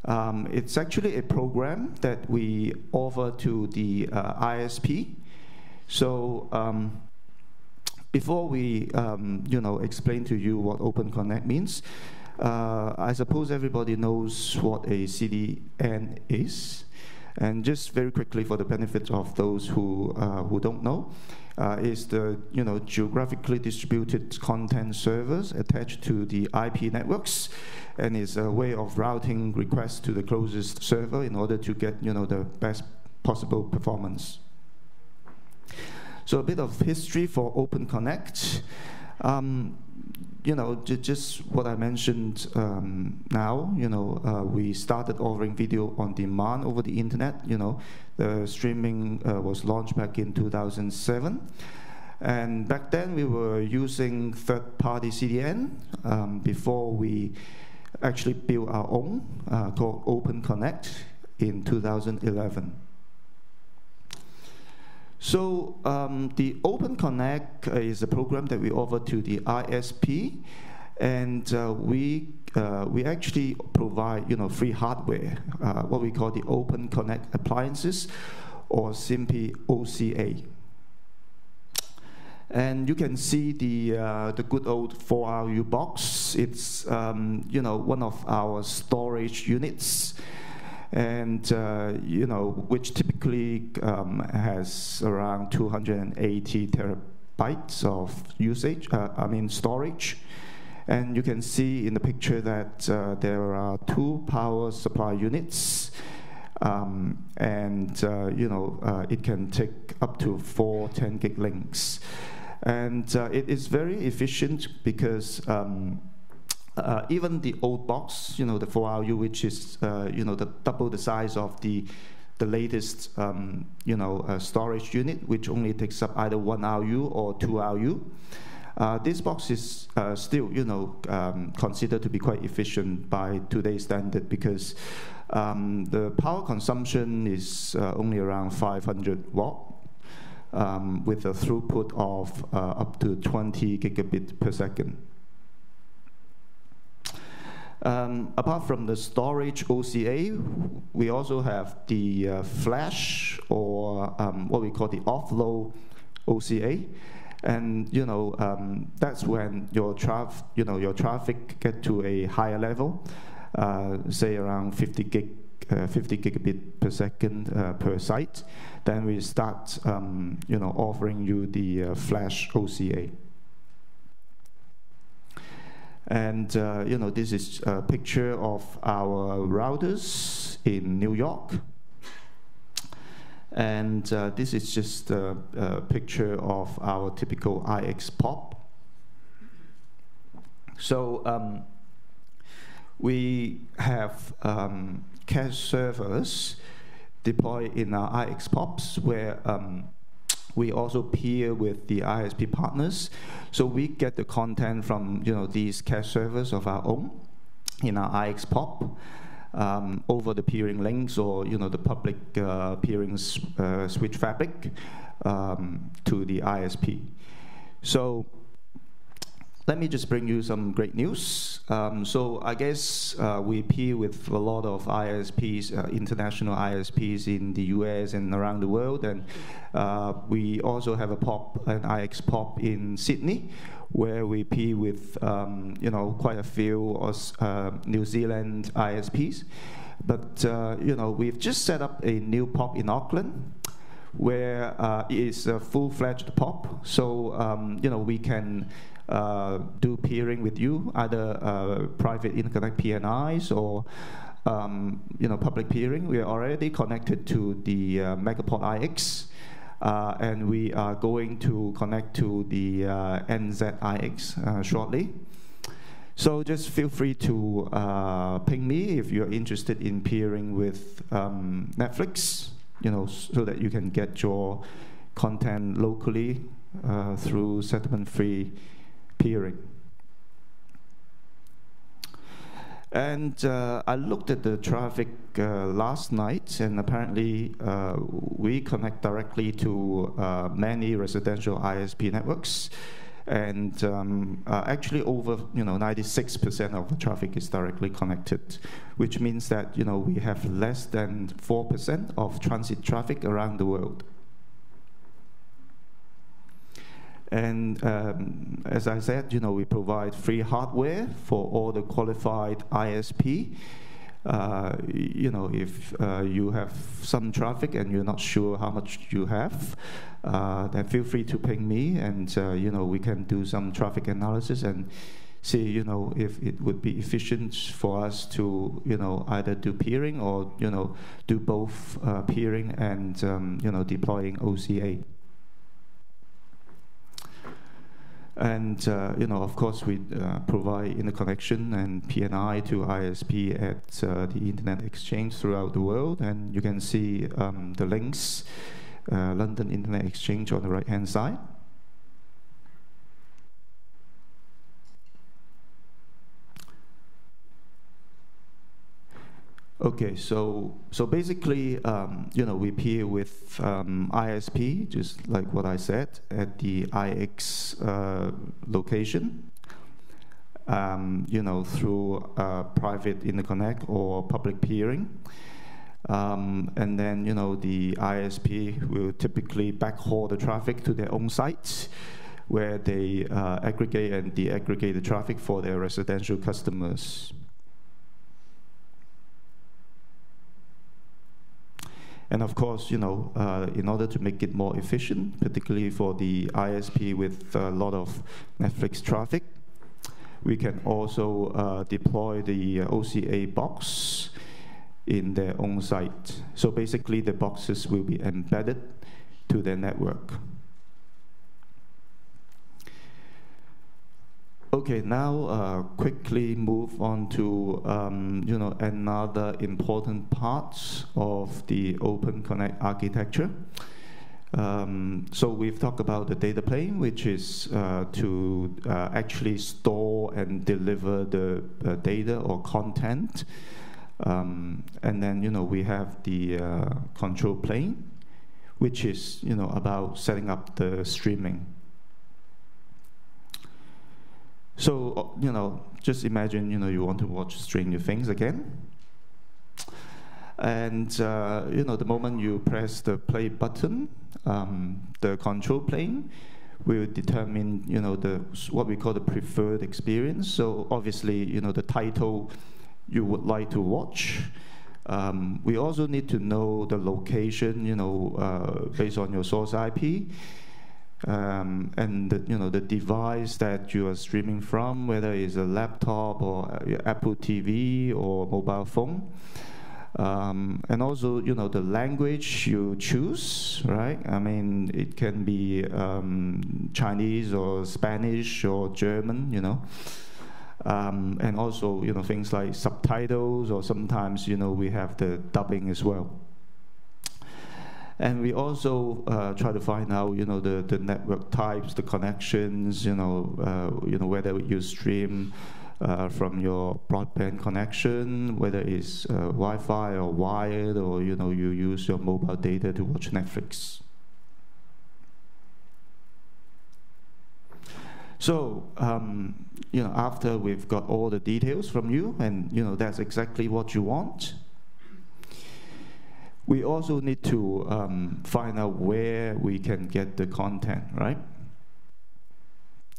It's actually a program that we offer to the ISP. So before we, explain to you what Open Connect means, I suppose everybody knows what a CDN is. And just very quickly, for the benefit of those who don't know, is the geographically distributed content servers attached to the IP networks, and is a way of routing requests to the closest server in order to get the best possible performance. So a bit of history for Open Connect. Just what I mentioned now, we started offering video on demand over the internet. The streaming was launched back in 2007. And back then we were using third-party CDN before we actually built our own called Open Connect in 2011. So the Open Connect is a program that we offer to the ISP, and we actually provide free hardware, what we call the Open Connect appliances, or simply OCA. And you can see the good old 4RU box. It's one of our storage units, and which typically has around 280 terabytes of storage. And you can see in the picture that there are 2 power supply units, it can take up to 4 10-gig links. And it is very efficient because even the old box, the 4RU, which is double the size of the latest storage unit, which only takes up either 1 RU or 2 RU. This box is still considered to be quite efficient by today's standard, because the power consumption is only around 500 watt. With a throughput of up to 20 gigabit per second. Apart from the storage OCA, we also have the flash, or what we call the offload OCA, and that's when your traffic get to a higher level, say around 50 gigabit per second per site. Then we start offering you the flash OCA. And this is a picture of our routers in New York. And this is just a picture of our typical IX POP. So we have cache servers deployed in our IX POPs, where we also peer with the ISP partners. So we get the content from these cache servers of our own in our IX POP over the peering links, or the public peering switch fabric to the ISP. So let me just bring you some great news. So I guess we peer with a lot of ISPs, international ISPs in the US and around the world, and we also have an IX POP in Sydney, where we peer with quite a few New Zealand ISPs. But we've just set up a new POP in Auckland, where it is a full-fledged POP. So we can do peering with you, either private interconnect PNIs or public peering. We are already connected to the Megaport IX, and we are going to connect to the NZIX shortly. So just feel free to ping me if you're interested in peering with Netflix, so that you can get your content locally through settlement-free peering. And I looked at the traffic last night, and apparently we connect directly to many residential ISP networks, and actually over 96% of the traffic is directly connected, which means that we have less than 4% of transit traffic around the world. And as I said, we provide free hardware for all the qualified ISP. You know, if you have some traffic and you're not sure how much you have, then feel free to ping me, and you know, we can do some traffic analysis and see, you know, if it would be efficient for us to, you know, either do peering or, you know, do both peering and, you know, deploying OCA. And, you know, of course, we provide interconnection and PNI to ISP at the Internet Exchange throughout the world. And you can see the links, London Internet Exchange on the right-hand side. Okay, so basically, you know, we peer with ISP, just like what I said, at the IX location, you know, through private interconnect or public peering. And then, you know, the ISP will typically backhaul the traffic to their own sites, where they aggregate and deaggregate the traffic for their residential customers. And of course, you know, in order to make it more efficient, particularly for the ISP with a lot of Netflix traffic, we can also deploy the OCA box in their own site. So basically, the boxes will be embedded to their network. Okay, now quickly move on to you know, another important part of the Open Connect architecture. So we've talked about the data plane, which is to actually store and deliver the data or content. And then, you know, we have the control plane, which is, you know, about setting up the streaming. So, you know, just imagine, you know, you want to watch Stranger Things again. And, you know, the moment you press the play button, the control plane will determine, you know, what we call the preferred experience. So obviously, you know, the title you would like to watch. We also need to know the location, you know, based on your source IP. And you know, the device that you are streaming from, whether it's a laptop or Apple TV or mobile phone, and also, you know, the language you choose, right? I mean, it can be Chinese or Spanish or German, you know, and also, you know, things like subtitles, or sometimes, you know, we have the dubbing as well. And we also try to find out, you know, the network types, the connections, you know, whether you stream from your broadband connection, whether it's Wi-Fi or wired, or, you know, you use your mobile data to watch Netflix. So, you know, after we've got all the details from you, and, you know, that's exactly what you want, we also need to find out where we can get the content, right?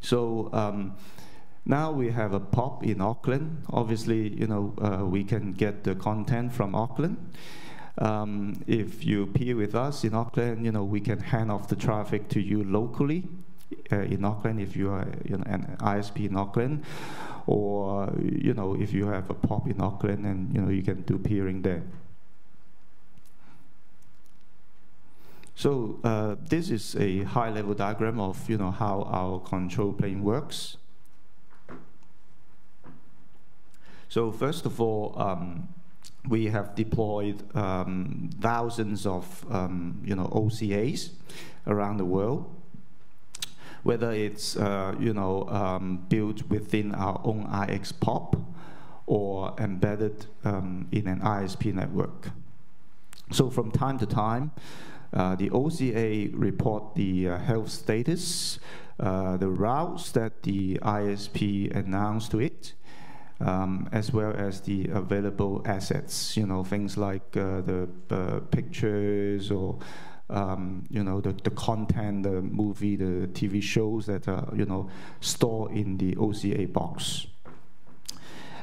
So now we have a POP in Auckland. Obviously, you know, we can get the content from Auckland. If you peer with us in Auckland, you know, we can hand off the traffic to you locally in Auckland if you are, you know, an ISP in Auckland, or, you know, if you have a POP in Auckland, and, you know, you can do peering there. So this is a high-level diagram of, you know, how our control plane works. So first of all, we have deployed thousands of, you know, OCAs around the world, whether it's, you know, built within our own IX POP or embedded in an ISP network. So from time to time, the OCA report the health status, the routes that the ISP announced to it, as well as the available assets, you know, things like the pictures, or you know, the content, the movie, the TV shows that are, you know, stored in the OCA box.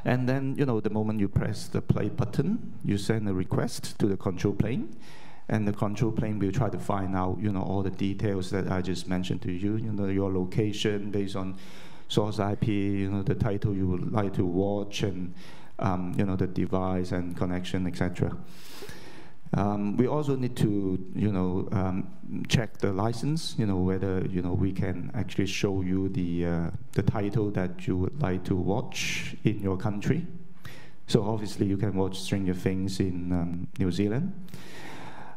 And then, the moment you press the play button, you send a request to the control plane, and the control plane will try to find out, all the details that I just mentioned to you, your location based on source IP, the title you would like to watch, and, the device and connection, etc. We also need to, check the license, whether, we can actually show you the title that you would like to watch in your country. So obviously you can watch Stranger Things in New Zealand.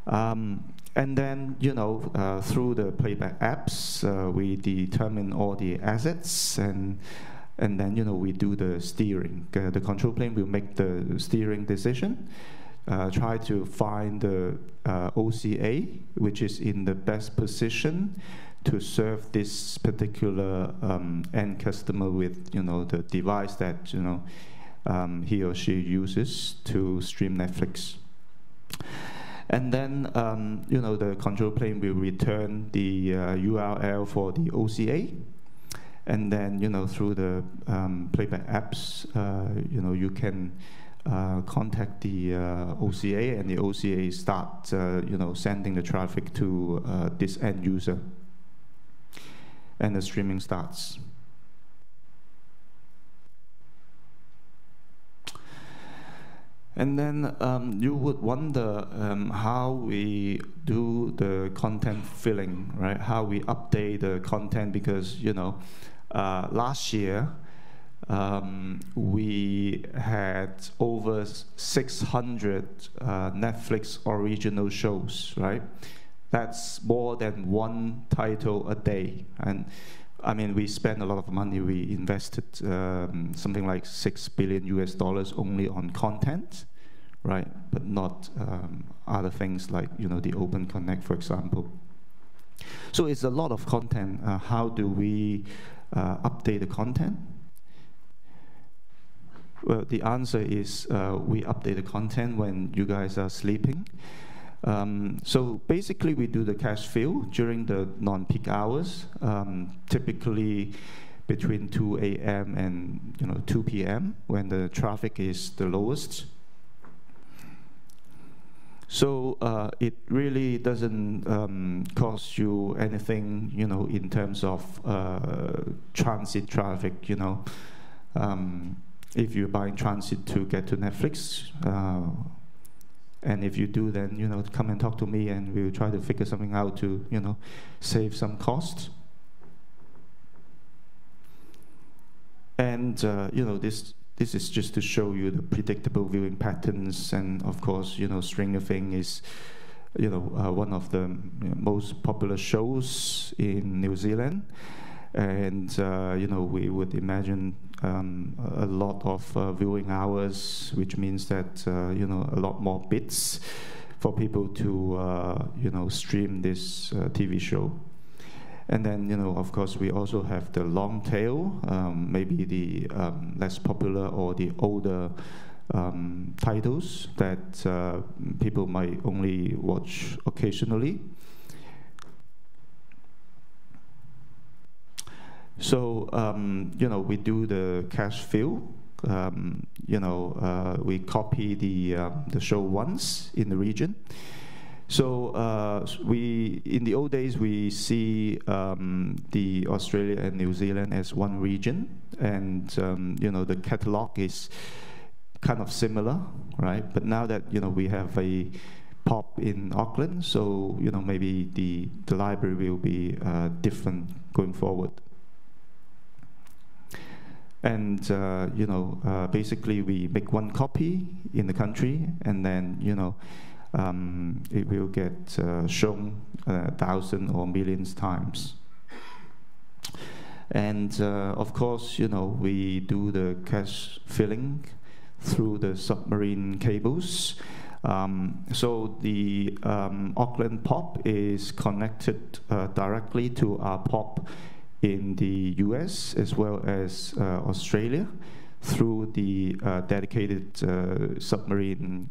And then, through the playback apps, we determine all the assets, and then, we do the steering. The control plane will make the steering decision. Try to find the OCA, which is in the best position to serve this particular end customer with, the device that, he or she uses to stream Netflix. And then, the control plane will return the URL for the OCA. And then, through the playback apps, you can contact the OCA, and the OCA start, sending the traffic to this end user, and the streaming starts. And then you would wonder how we do the content filling, right? How we update the content, because last year, we had over 600 Netflix original shows, right? That's more than one title a day. And I mean, we spent a lot of money. We invested something like $6 billion only on content, right? But not other things like, the Open Connect, for example. So it's a lot of content. How do we update the content? Well, the answer is we update the content when you guys are sleeping. So basically, we do the cache fill during the non-peak hours, typically between 2 a.m. and 2 p.m. when the traffic is the lowest. So it really doesn't cost you anything, in terms of transit traffic, if you're buying transit to get to Netflix. And if you do, then, come and talk to me, and we'll try to figure something out to, save some cost. And, this is just to show you the predictable viewing patterns. And of course, Stranger Things is, one of the most popular shows in New Zealand. And, we would imagine a lot of viewing hours, which means that, a lot more bits for people to, stream this TV show. And then, of course, we also have the long tail, maybe the less popular or the older titles that people might only watch occasionally. So, we do the cache fill. We copy the show once in the region. So in the old days, we see the Australia and New Zealand as one region, and the catalog is kind of similar, right? But now that we have a pop in Auckland, so maybe the library will be different going forward. And basically we make one copy in the country, and then it will get shown 1,000 or millions times. And of course, we do the cache filling through the submarine cables. So the Auckland POP is connected directly to our POP in the US as well as Australia through the dedicated submarine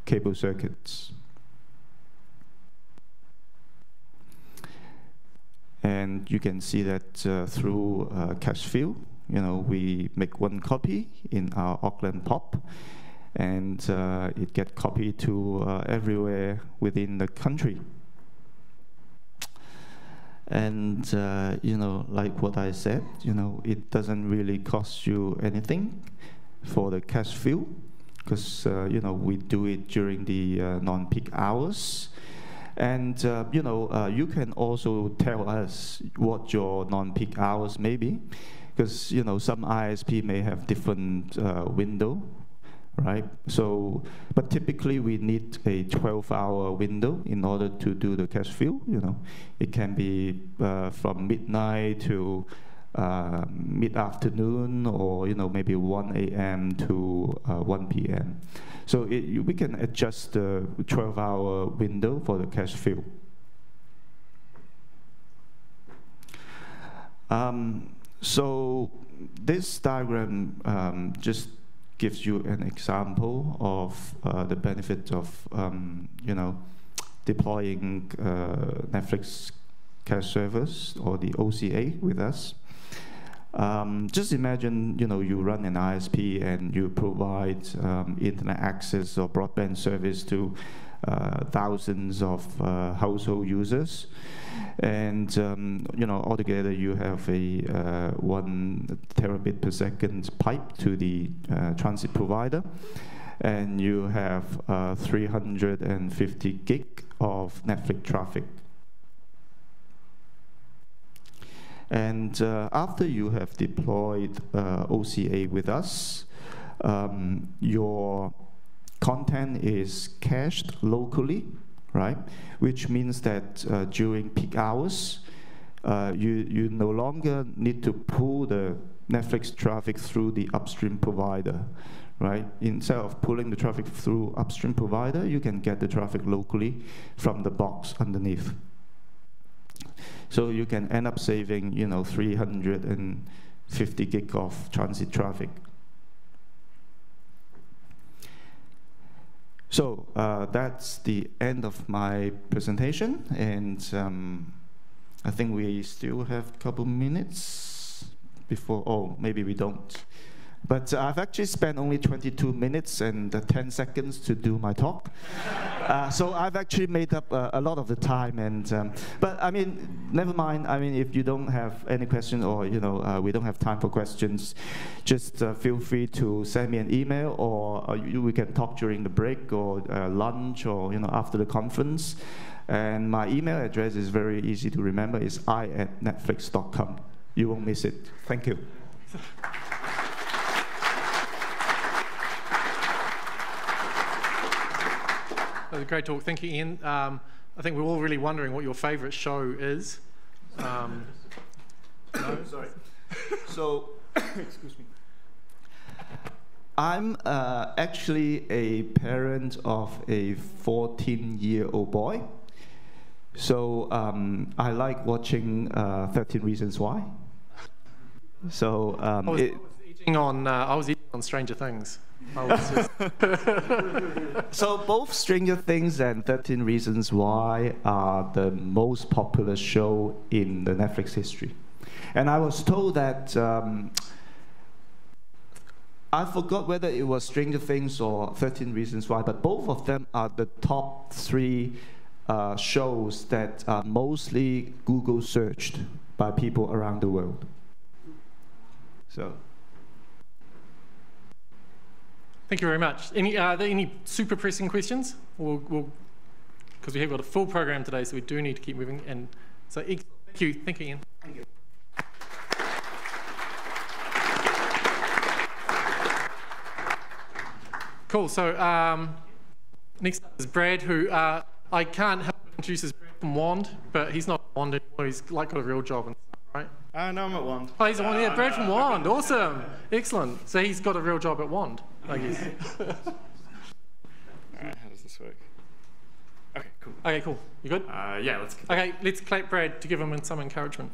cable circuits. And you can see that through cache fill. We make one copy in our Auckland POP, and it gets copied to everywhere within the country. And like what I said, it doesn't really cost you anything for the cache fill, because we do it during the non-peak hours. And you can also tell us what your non-peak hours may be, because some ISP may have different window, right? So, but typically we need a 12-hour window in order to do the cache fill. It can be from midnight to mid-afternoon, or maybe 1 a.m. to 1 p.m. So we can adjust the 12-hour window for the cache fill. So this diagram just gives you an example of the benefit of deploying Netflix cache servers or the OCA with us. Just imagine, you run an ISP and you provide internet access or broadband service to thousands of household users, and altogether you have a 1 terabit per second pipe to the transit provider, and you have 350 gig of Netflix traffic. And after you have deployed OCA with us, your content is cached locally, right? Which means that during peak hours, you no longer need to pull the Netflix traffic through the upstream provider, right? Instead of pulling the traffic through upstream provider, you can get the traffic locally from the box underneath. So you can end up saving, 350 gig of transit traffic. So that's the end of my presentation, and I think we still have a couple minutes before, oh, maybe we don't. But I've actually spent only 22 minutes and 10 seconds to do my talk. So I've actually made up a lot of the time. And but I mean, never mind. I mean, if you don't have any questions, or we don't have time for questions, just feel free to send me an email, or we can talk during the break or lunch, or after the conference. And my email address is very easy to remember. It's i@netflix.com. You won't miss it. Thank you. That was a great talk. Thank you, Ian. I think we're all really wondering what your favourite show is. No? Sorry. So, excuse me. I'm actually a parent of a 14-year-old boy. So I like watching 13 Reasons Why. So I was eating on Stranger Things. So both Stranger Things and 13 Reasons Why are the most popular show in the Netflix history. And I was told that, I forgot whether it was Stranger Things or 13 Reasons Why, but both of them are the top 3 shows that are mostly Google searched by people around the world. So. Thank you very much. Are there any super pressing questions? Because we have got a full program today, so we do need to keep moving. And so, thank you, Ian. Thank you. Cool. So next up is Brad, who I can't help but introduce as Brad from WAND, but he's not WAND anymore. He's got a real job and stuff, right? No, I'm at WAND. Oh, he's at WAND. Yeah, Brad from WAND. Awesome. Excellent. So he's got a real job at WAND, I guess. All right, how does this work? Okay, cool. Okay, cool. You good? Yeah, let's get Okay, let's clap Brad to give him some encouragement.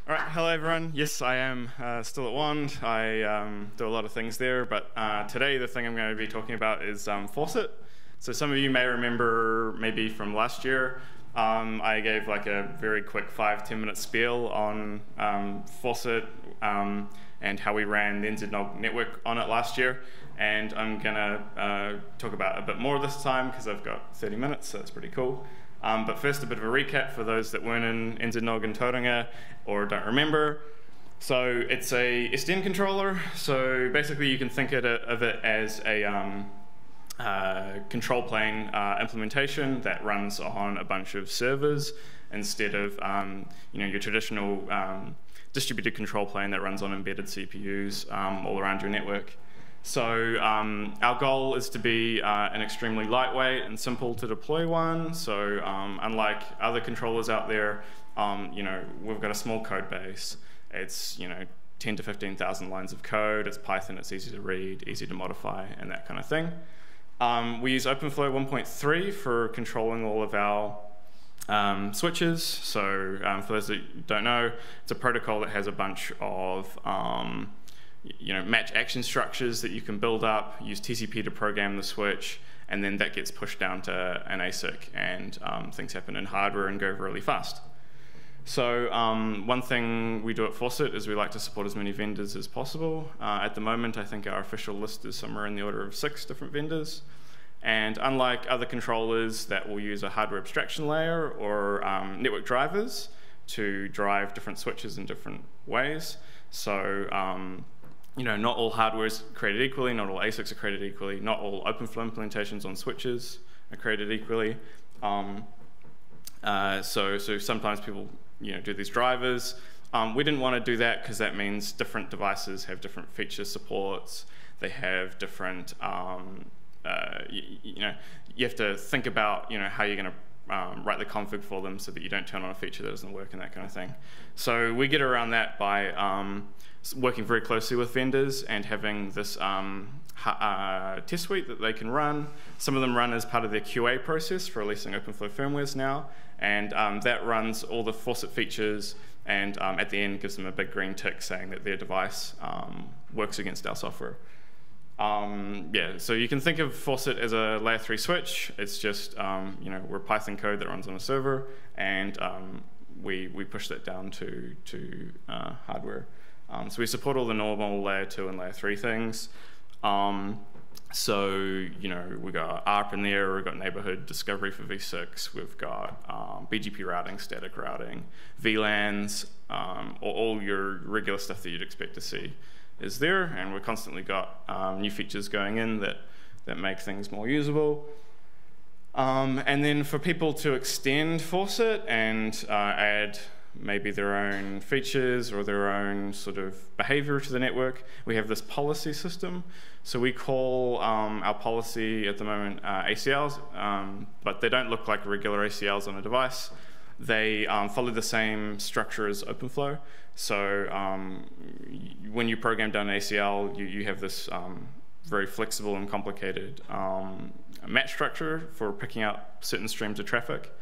All right, hello everyone. Yes, I am still at WAND. I do a lot of things there, but today the thing I'm going to be talking about is Faucet. So some of you may remember maybe from last year, I gave like a very quick 5-10 minute spiel on Fawcett and how we ran the NZNOG network on it last year. And I'm going to talk about a bit more this time because I've got 30 minutes, so that's pretty cool. But first, a bit of a recap for those that weren't in NZNOG in Tauranga or don't remember. So it's a SDN controller. So basically, you can think of it as a control plane implementation that runs on a bunch of servers instead of your traditional distributed control plane that runs on embedded CPUs all around your network. So our goal is to be an extremely lightweight and simple to deploy one. So unlike other controllers out there, we've got a small code base. It's 10 to 15,000 lines of code. It's Python. It's easy to read, easy to modify, and that kind of thing. We use OpenFlow 1.3 for controlling all of our switches. So for those that don't know, it's a protocol that has a bunch of match action structures that you can build up, use TCP to program the switch, and then that gets pushed down to an ASIC, and things happen in hardware and go really fast. So one thing we do at Fawcett is we like to support as many vendors as possible. At the moment, I think our official list is somewhere in the order of 6 different vendors. And unlike other controllers that will use a hardware abstraction layer or network drivers to drive different switches in different ways, so not all hardware is created equally, not all ASICs are created equally, not all OpenFlow implementations on switches are created equally. So sometimes people do these drivers. We didn't want to do that because that means different devices have different feature supports. They have different, you have to think about how you're going to write the config for them so that you don't turn on a feature that doesn't work and that kind of thing. So we get around that by working very closely with vendors and having this test suite that they can run. Some of them run as part of their QA process for releasing OpenFlow firmwares now, and that runs all the Fawcett features and at the end gives them a big green tick saying that their device works against our software. So you can think of Fawcett as a layer 3 switch. It's just, we're Python code that runs on a server, and we push that down to hardware. So we support all the normal layer 2 and layer 3 things. We've got ARP in there, we've got neighborhood discovery for v6, we've got BGP routing, static routing, VLANs, all your regular stuff that you'd expect to see is there, and we've constantly got new features going in that make things more usable. And then for people to extend Fawcett and add maybe their own features or their own sort of behavior to the network, we have this policy system. So we call our policy at the moment ACLs, but they don't look like regular ACLs on a device. They follow the same structure as OpenFlow. So when you program down an ACL, you have this very flexible and complicated match structure for picking up certain streams of traffic.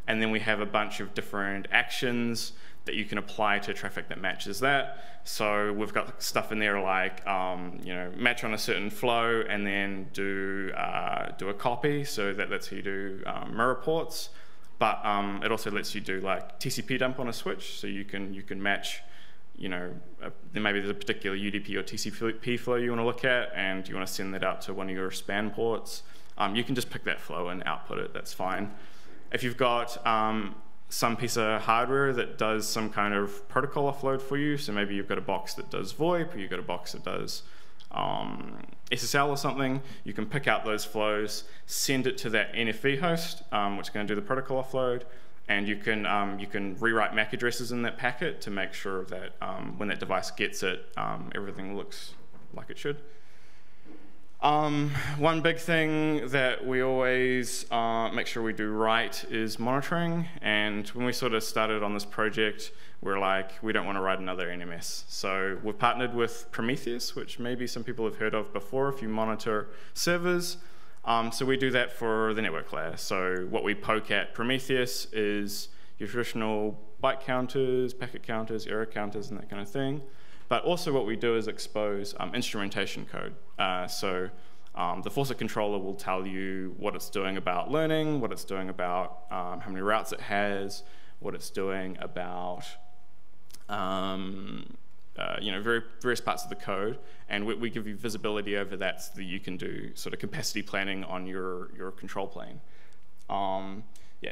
And then we have a bunch of different actions that you can apply to traffic that matches that. So we've got stuff in there like, match on a certain flow and then do a copy. So that lets you do mirror ports. But it also lets you do like TCP dump on a switch. So you can match, maybe there's a particular UDP or TCP flow you want to look at and you want to send that out to one of your span ports. You can just pick that flow and output it, that's fine. If you've got some piece of hardware that does some kind of protocol offload for you, so maybe you've got a box that does VoIP or you've got a box that does SSL or something, you can pick out those flows, send it to that NFV host, which is going to do the protocol offload, and you can rewrite MAC addresses in that packet to make sure that when that device gets it, everything looks like it should. One big thing that we always make sure we do right is monitoring. And when we sort of started on this project, we're like, we don't want to write another NMS. So we've partnered with Prometheus, which maybe some people have heard of before if you monitor servers. So we do that for the network layer. So what we poke at Prometheus is your traditional byte counters, packet counters, error counters, and that kind of thing. But also what we do is expose instrumentation code. So The faucet controller will tell you what it's doing about learning, what it's doing about how many routes it has, what it's doing about various parts of the code, and we give you visibility over that so that you can do sort of capacity planning on your control plane.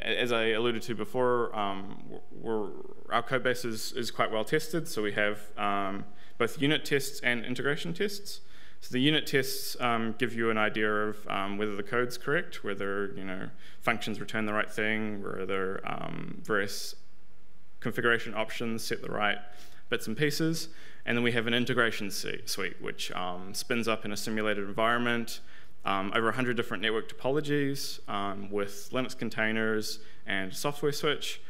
As I alluded to before, our code base is quite well tested, so we have both unit tests and integration tests. So the unit tests give you an idea of whether the code's correct, whether functions return the right thing, whether various configuration options set the right bits and pieces. And then we have an integration suite, which spins up in a simulated environment, over 100 different network topologies with Linux containers and a software switch.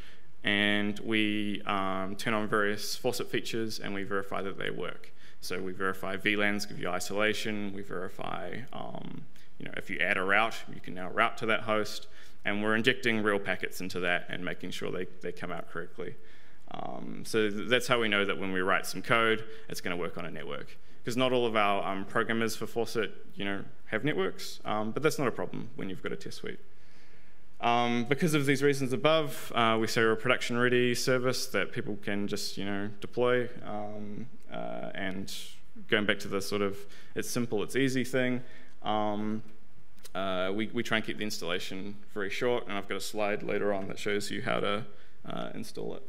And we turn on various faucet features and we verify that they work. So we verify VLANs, give you isolation. We verify, if you add a route, you can now route to that host. And we're injecting real packets into that and making sure they come out correctly. So that's how we know that when we write some code, it's going to work on a network. Because not all of our programmers for faucet, have networks, but that's not a problem when you've got a test suite. Because of these reasons above, we say we're a production-ready service that people can just, deploy. And going back to the sort of it's simple, it's easy thing, we try and keep the installation very short, and I've got a slide later on that shows you how to install it.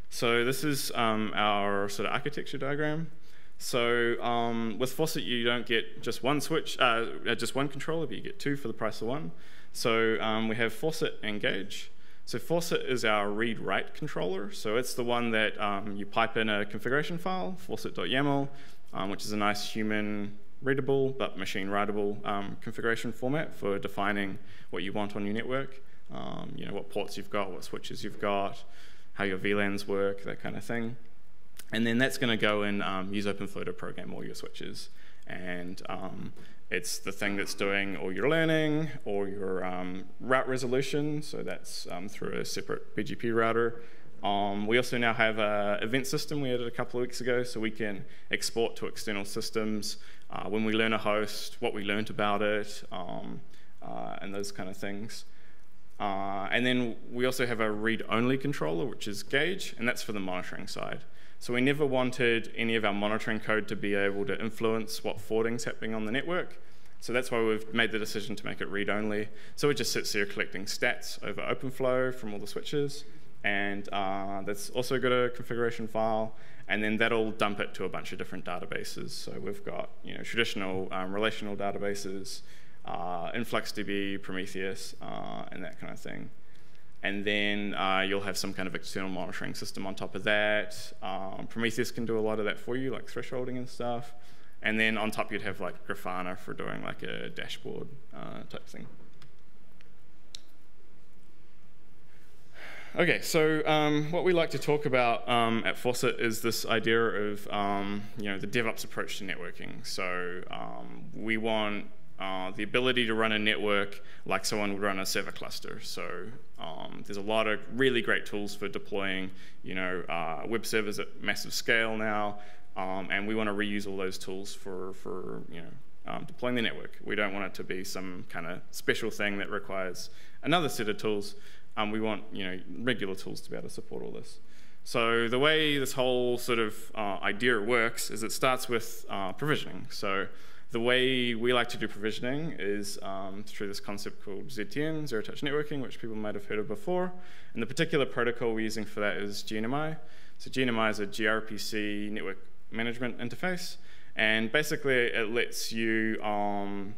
So this is our sort of architecture diagram. So with faucet, you don't get just one switch, just one controller, but you get two for the price of one. So we have faucet and gauge. So faucet is our read-write controller. So it's the one that you pipe in a configuration file, faucet.yaml, which is a nice human-readable but machine-writable configuration format for defining what you want on your network. What ports you've got, what switches you've got, how your VLANs work, that kind of thing. And then that's going to go and use OpenFlow to program all your switches. And it's the thing that's doing all your learning, or your route resolution, so that's through a separate BGP router. We also now have an event system we added a couple of weeks ago, so we can export to external systems when we learn a host, what we learned about it, and those kind of things. And then we also have a read-only controller, which is gauge, and that's for the monitoring side. So we never wanted any of our monitoring code to be able to influence what forwarding's happening on the network. So that's why we've made the decision to make it read-only. So it just sits there collecting stats over OpenFlow from all the switches, and that's also got a configuration file, and then that'll dump it to a bunch of different databases. So we've got traditional relational databases, InfluxDB, Prometheus, and that kind of thing. And then you'll have some kind of external monitoring system on top of that. Prometheus can do a lot of that for you, like thresholding and stuff. And then on top you'd have like Grafana for doing like a dashboard type thing. Okay, so what we like to talk about at Faucet is this idea of the DevOps approach to networking. So we want the ability to run a network like someone would run a server cluster. So there's a lot of really great tools for deploying, web servers at massive scale now, and we want to reuse all those tools for deploying the network. We don't want it to be some kind of special thing that requires another set of tools. We want regular tools to be able to support all this. So the way this whole sort of idea works is it starts with provisioning. So the way we like to do provisioning is through this concept called ZTN, Zero Touch Networking, which people might have heard of before. And the particular protocol we're using for that is GNMI. So GNMI is a gRPC network management interface. And basically it lets you, so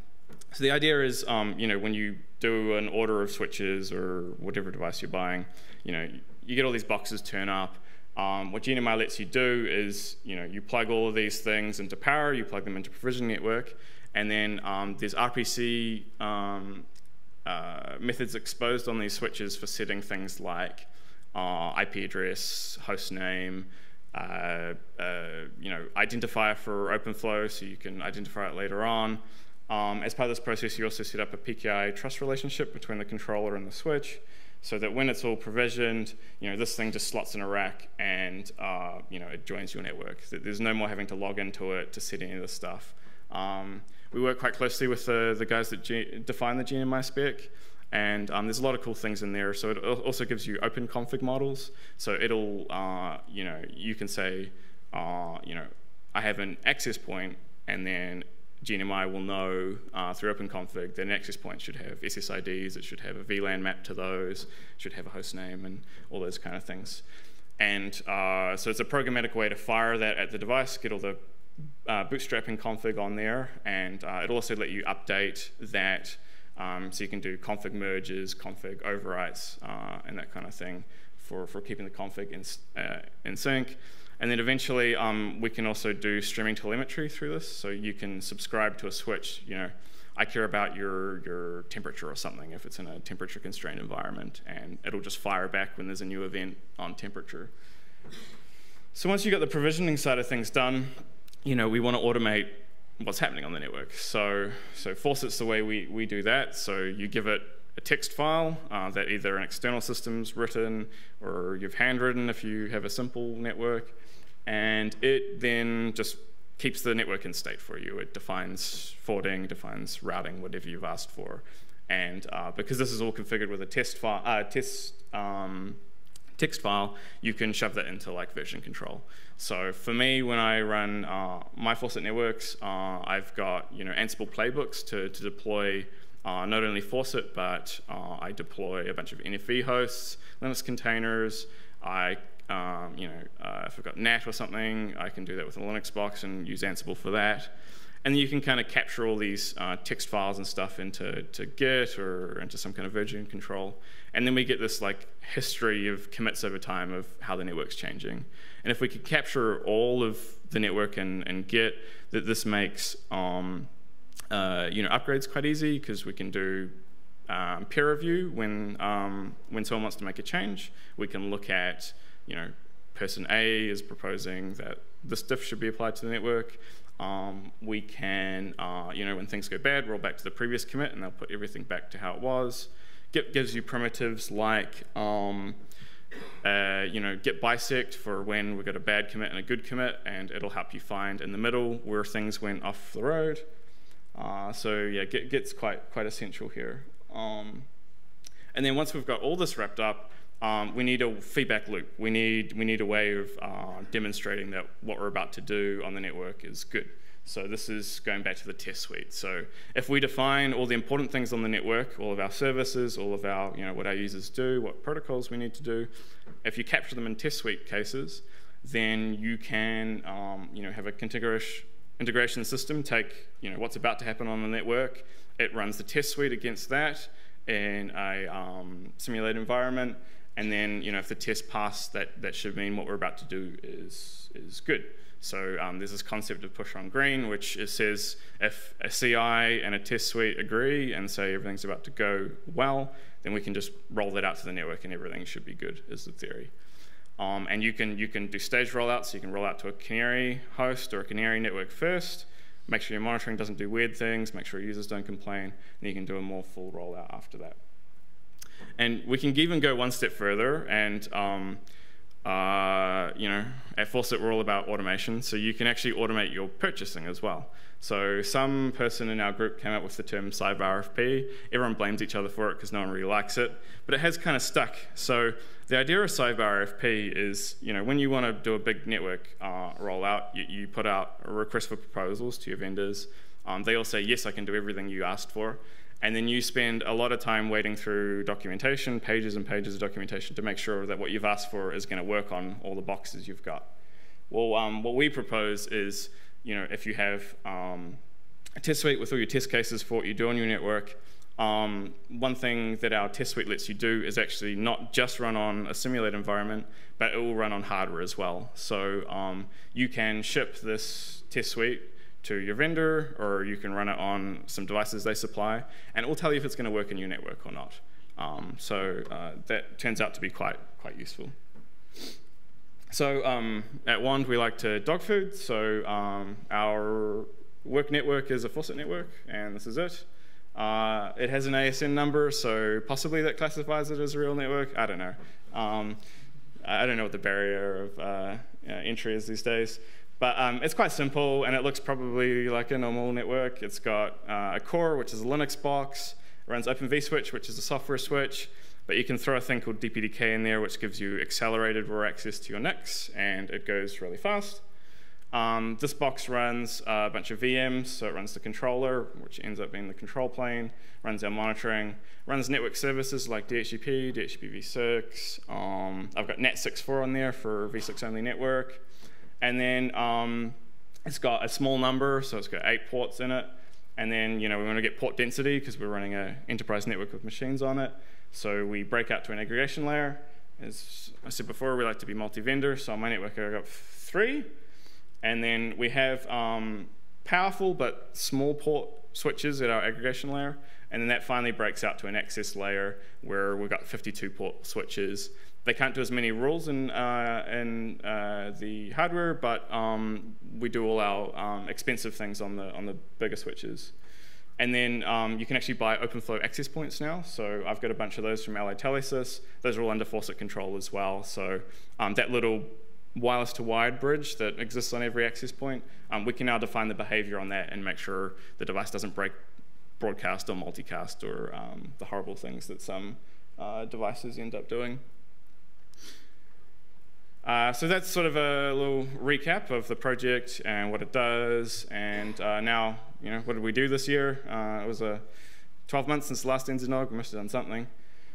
the idea is, when you do an order of switches or whatever device you're buying, you get all these boxes turn up. What GNMI lets you do is, you plug all of these things into power, you plug them into provisioning network, and then there's RPC methods exposed on these switches for setting things like IP address, host name, identifier for OpenFlow, so you can identify it later on. As part of this process, you also set up a PKI trust relationship between the controller and the switch, so that when it's all provisioned, this thing just slots in a rack and it joins your network. There's no more having to log into it to set any of this stuff. we work quite closely with the guys that define the GNMI spec, and there's a lot of cool things in there. So it also gives you open config models. So it'll, you can say, I have an access point, and then GNMI will know through OpenConfig that an access point should have SSIDs, it should have a VLAN map to those, it should have a host name, and all those kind of things. And so it's a programmatic way to fire that at the device, get all the bootstrapping config on there, and it'll also let you update that, so you can do config merges, config overwrites, and that kind of thing for keeping the config in sync. And then eventually, we can also do streaming telemetry through this. So you can subscribe to a switch. I care about your temperature or something if it's in a temperature-constrained environment, and it'll just fire back when there's a new event on temperature. So once you've got the provisioning side of things done, we want to automate what's happening on the network. So Faucet's the way we do that. So you give it a text file that either an external system's written or you've handwritten if you have a simple network, and it then just keeps the network in state for you. It defines forwarding, defines routing, whatever you've asked for. And because this is all configured with a text file, you can shove that into like version control. So for me, when I run my Faucet networks, I've got Ansible playbooks to deploy not only Faucet, but I deploy a bunch of NFV hosts, Linux containers. If I've got NAT or something, I can do that with a Linux box and use Ansible for that. And then you can kind of capture all these text files and stuff into Git or into some kind of version control. And then we get this like history of commits over time of how the network's changing. And if we could capture all of the network in Git, that this makes upgrades quite easy, because we can do peer review when someone wants to make a change. We can look at, person A is proposing that this diff should be applied to the network. We can, when things go bad, roll back to the previous commit, and they'll put everything back to how it was. Git gives you primitives like, git bisect for when we've got a bad commit and a good commit, and it'll help you find in the middle where things went off the road. Git's quite essential here. And then once we've got all this wrapped up, we need a feedback loop. We need a way of demonstrating that what we're about to do on the network is good. So this is going back to the test suite. So if we define all the important things on the network, all of our services, all of our, what our users do, what protocols we need to do, if you capture them in test suite cases, then you can, have a integration system take, what's about to happen on the network. It runs the test suite against that in a simulated environment, and then, if the test passed, that should mean what we're about to do is good. So there's this concept of push on green, which says if a CI and a test suite agree and say everything's about to go well, then we can just roll that out to the network and everything should be good, is the theory. And you can do stage rollouts, so you can roll out to a canary host or a canary network first, make sure your monitoring doesn't do weird things, make sure users don't complain, and you can do a more full rollout after that. And we can even go one step further, and at Faucet we're all about automation, so you can actually automate your purchasing as well. So some person in our group came up with the term cyber RFP. Everyone blames each other for it because no one really likes it, but it has kind of stuck. So the idea of cyber RFP is, when you want to do a big network rollout, you put out a request for proposals to your vendors. They all say, yes, I can do everything you asked for. And then you spend a lot of time wading through documentation, pages and pages of documentation, to make sure that what you've asked for is going to work on all the boxes you've got. Well, what we propose is, if you have a test suite with all your test cases for what you do on your network, one thing that our test suite lets you do is actually not just run on a simulated environment, but it will run on hardware as well. So you can ship this test suite to your vendor, or you can run it on some devices they supply, and it will tell you if it's going to work in your network or not. That turns out to be quite useful. So at Wand, we like to dog food. So our work network is a Faucet network, and this is it. It has an ASN number, so possibly that classifies it as a real network. I don't know. I don't know what the barrier of entry is these days. But it's quite simple, and it looks probably like a normal network. It's got a core, which is a Linux box. It runs Open vSwitch, which is a software switch. But you can throw a thing called DPDK in there, which gives you accelerated raw access to your NICs, and it goes really fast. This box runs a bunch of VMs, so it runs the controller, which ends up being the control plane, runs our monitoring, runs network services like DHCP, DHCP v6. I've got NAT64 on there for v6-only network. And then it's got a small number, so it's got 8 ports in it. And then, we want to get port density because we're running an enterprise network with machines on it. So we break out to an aggregation layer. As I said before, we like to be multi-vendor, so on my network I've got 3. And then we have powerful but small port switches at our aggregation layer. And then that finally breaks out to an access layer where we've got 52 port switches. They can't do as many rules in the hardware, but we do all our expensive things on the bigger switches. And then you can actually buy OpenFlow access points now. So I've got a bunch of those from Allied Telesis. Those are all under faucet control as well. So that little wireless to wired bridge that exists on every access point, we can now define the behavior on that and make sure the device doesn't break broadcast or multicast or the horrible things that some devices end up doing. So that's sort of a little recap of the project and what it does. And now, what did we do this year? It was 12 months since the last NZNOG. We must have done something.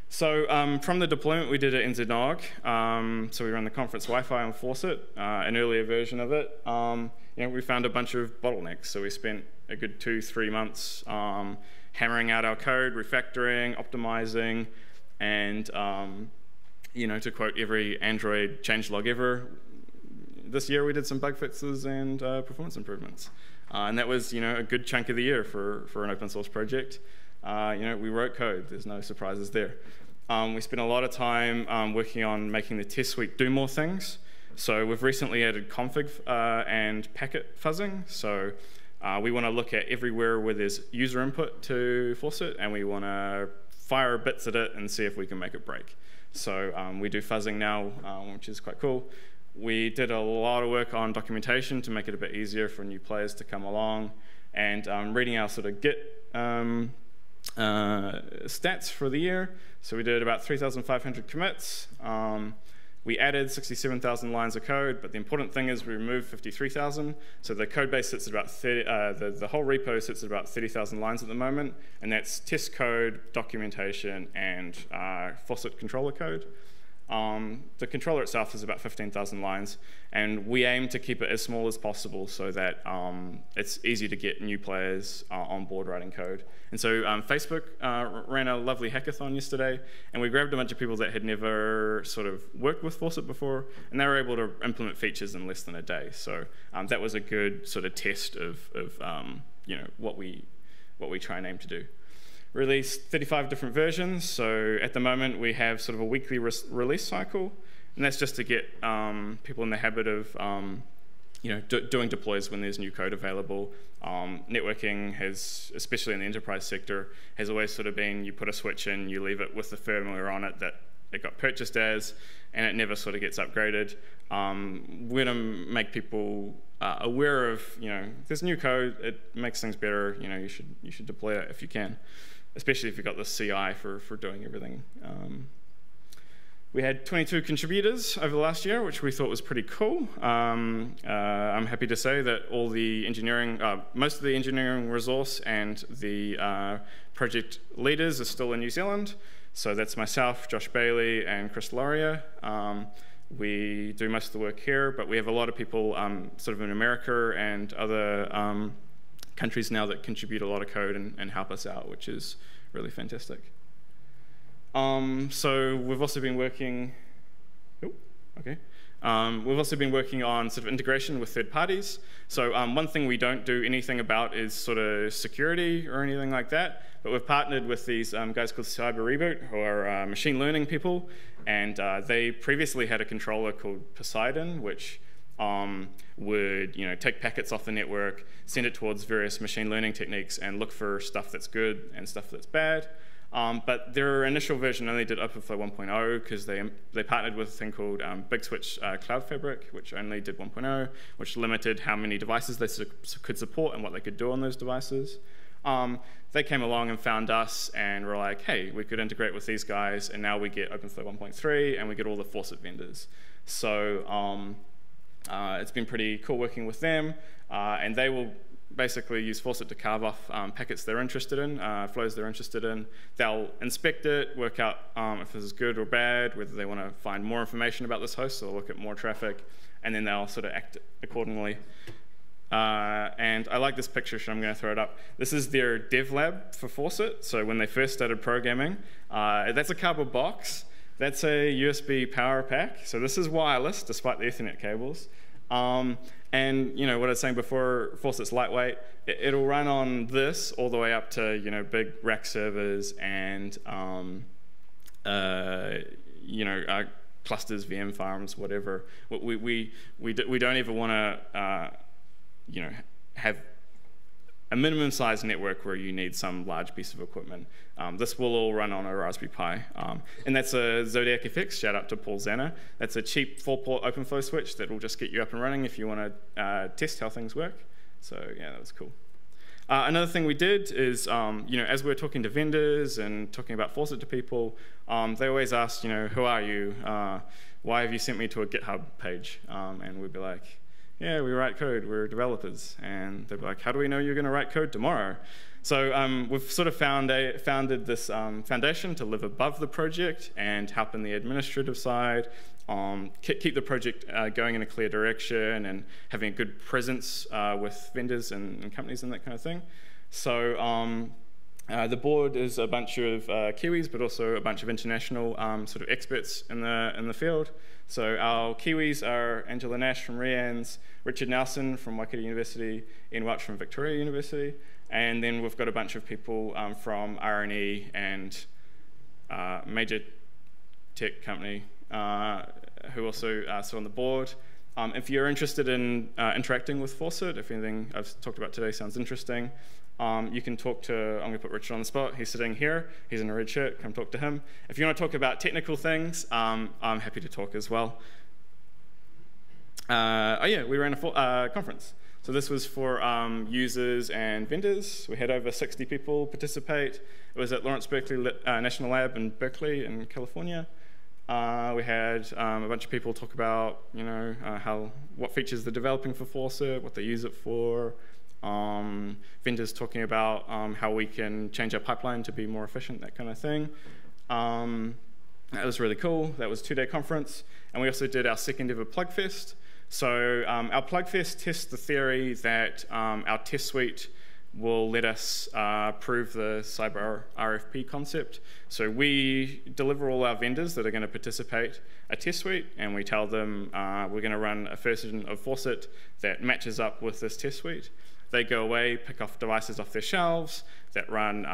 So from the deployment we did at NZNOG, so we ran the conference Wi-Fi on Faucet, an earlier version of it. We found a bunch of bottlenecks. So we spent a good 2-3 months hammering out our code, refactoring, optimizing, and to quote every Android changelog ever, this year we did some bug fixes and performance improvements. And that was, a good chunk of the year for an open source project. We wrote code, there's no surprises there. We spent a lot of time working on making the test suite do more things. So we've recently added config and packet fuzzing. So we want to look at everywhere where there's user input to Faucet, and we want to fire bits at it and see if we can make it break. So we do fuzzing now, which is quite cool. We did a lot of work on documentation to make it a bit easier for new players to come along, and reading our sort of Git stats for the year. So we did about 3,500 commits. We added 67,000 lines of code, but the important thing is we removed 53,000. So the code base sits at about 30, the whole repo sits at about 30,000 lines at the moment, and that's test code, documentation, and Faucet controller code. The controller itself is about 15,000 lines, and we aim to keep it as small as possible so that it's easy to get new players on board writing code. And so Facebook ran a lovely hackathon yesterday, and we grabbed a bunch of people that had never sort of worked with Faucet before, and they were able to implement features in less than a day. So that was a good sort of test of what we try and aim to do. Released 35 different versions, so at the moment we have sort of a weekly release cycle, and that's just to get people in the habit of doing deploys when there's new code available. Networking has, especially in the enterprise sector, has always sort of been you put a switch in, you leave it with the firmware on it that it got purchased as, and it never sort of gets upgraded. We're going to make people aware of, there's new code, it makes things better, you should deploy it if you can, especially if you've got the CI for doing everything. We had 22 contributors over the last year, which we thought was pretty cool. I'm happy to say that all the engineering, most of the engineering resource and the project leaders are still in New Zealand. So that's myself, Josh Bailey, and Chris Laurier. We do most of the work here, but we have a lot of people sort of in America and other countries now that contribute a lot of code and help us out, which is really fantastic. So we've also been working, we've also been working on sort of integration with third parties. So one thing we don't do anything about is sort of security or anything like that, but we've partnered with these guys called Cyber Reboot, who are machine learning people, and they previously had a controller called Poseidon, which would take packets off the network, send it towards various machine learning techniques, and look for stuff that's good and stuff that's bad. But their initial version only did OpenFlow 1.0 because they partnered with a thing called Big Switch Cloud Fabric, which only did 1.0, which limited how many devices they could support and what they could do on those devices. They came along and found us and were like, hey, we could integrate with these guys, and now we get OpenFlow 1.3 and we get all the Faucet vendors. So it's been pretty cool working with them, and they will basically use Faucet to carve off packets they're interested in, flows they're interested in. They'll inspect it, work out if this is good or bad, whether they want to find more information about this host, so they'll look at more traffic, and then they'll sort of act accordingly. And I like this picture, so I'm going to throw it up. This is their dev lab for Faucet. So when they first started programming, that's a cardboard box. That's a USB power pack. So this is wireless, despite the Ethernet cables. And you know what I was saying before, Faucet's lightweight. It'll run on this all the way up to big rack servers and clusters, VM farms, whatever. We don't even want to have a minimum size network where you need some large piece of equipment. This will all run on a Raspberry Pi. And that's a Zodiac FX, shout out to Paul Zanner. That's a cheap 4-port OpenFlow switch that will just get you up and running if you want to test how things work. So yeah, that was cool. Another thing we did is, as we were talking to vendors and talking about Faucet to people, they always asked, who are you? Why have you sent me to a GitHub page? And we'd be like, yeah, we write code, we're developers. And they'd be like, how do we know you're going to write code tomorrow? So we've sort of founded this foundation to live above the project and help in the administrative side, keep the project going in a clear direction and having a good presence with vendors and companies and that kind of thing. So the board is a bunch of Kiwis, but also a bunch of international sort of experts in the field. So our Kiwis are Angela Nash from Rian's, Richard Nelson from Waikato University, Ian Welch from Victoria University, and then we've got a bunch of people from R&E and major tech company who also sit on the board. If you're interested in interacting with Faucet, if anything I've talked about today sounds interesting, you can talk to, I'm going to put Richard on the spot, he's sitting here, he's in a red shirt, come talk to him. If you want to talk about technical things, I'm happy to talk as well. We ran a conference. So this was for users and vendors. We had over 60 people participate. It was at Lawrence Berkeley National Lab in Berkeley in California. We had a bunch of people talk about, what features they're developing for Faucet, what they use it for. Vendors talking about how we can change our pipeline to be more efficient, that kind of thing. That was really cool. That was a 2-day conference. And we also did our second ever Plugfest. So our Plugfest tests the theory that our test suite will let us prove the cyber RFP concept. So we deliver all our vendors that are going to participate a test suite, and we tell them we're going to run a version of Faucet that matches up with this test suite. They go away, pick off devices off their shelves that run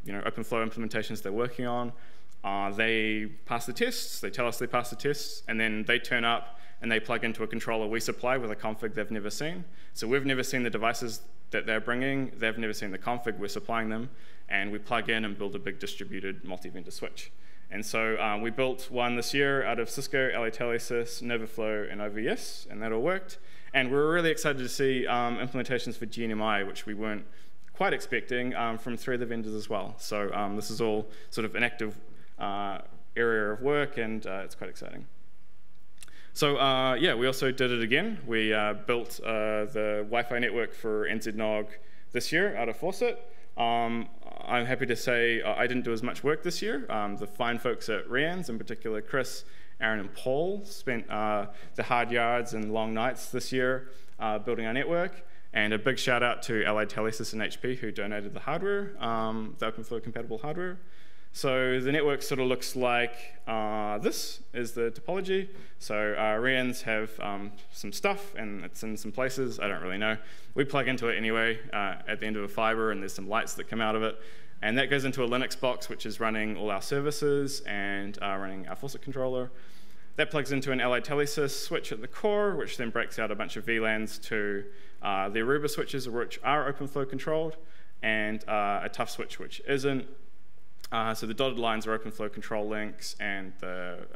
OpenFlow implementations they're working on. They pass the tests, they tell us they passed the tests, and then they turn up and they plug into a controller we supply with a config they've never seen. So we've never seen the devices that they're bringing, they've never seen the config we're supplying them, and we plug in and build a big distributed multi-vendor switch. And so we built one this year out of Cisco, LA Telesys, NovaFlow, and OVS, and that all worked. And we're really excited to see implementations for GNMI, which we weren't quite expecting, from 3 of the vendors as well. So this is all sort of an active area of work, and it's quite exciting. So we also did it again. We built the Wi-Fi network for NZNOG this year out of Faucet. I'm happy to say I didn't do as much work this year. The fine folks at Rian's, in particular Chris, Aaron, and Paul, spent the hard yards and long nights this year building our network. And a big shout out to LA Telesys and HP who donated the hardware, the OpenFlow compatible hardware. So the network sort of looks like this is the topology. So Rian's have some stuff, and it's in some places. I don't really know. We plug into it anyway at the end of a fiber, and there's some lights that come out of it. And that goes into a Linux box, which is running all our services and running our Faucet controller. That plugs into an LA Telesys switch at the core, which then breaks out a bunch of VLANs to the Aruba switches, which are OpenFlow controlled, and a tough switch, which isn't. So the dotted lines are open flow control links, and the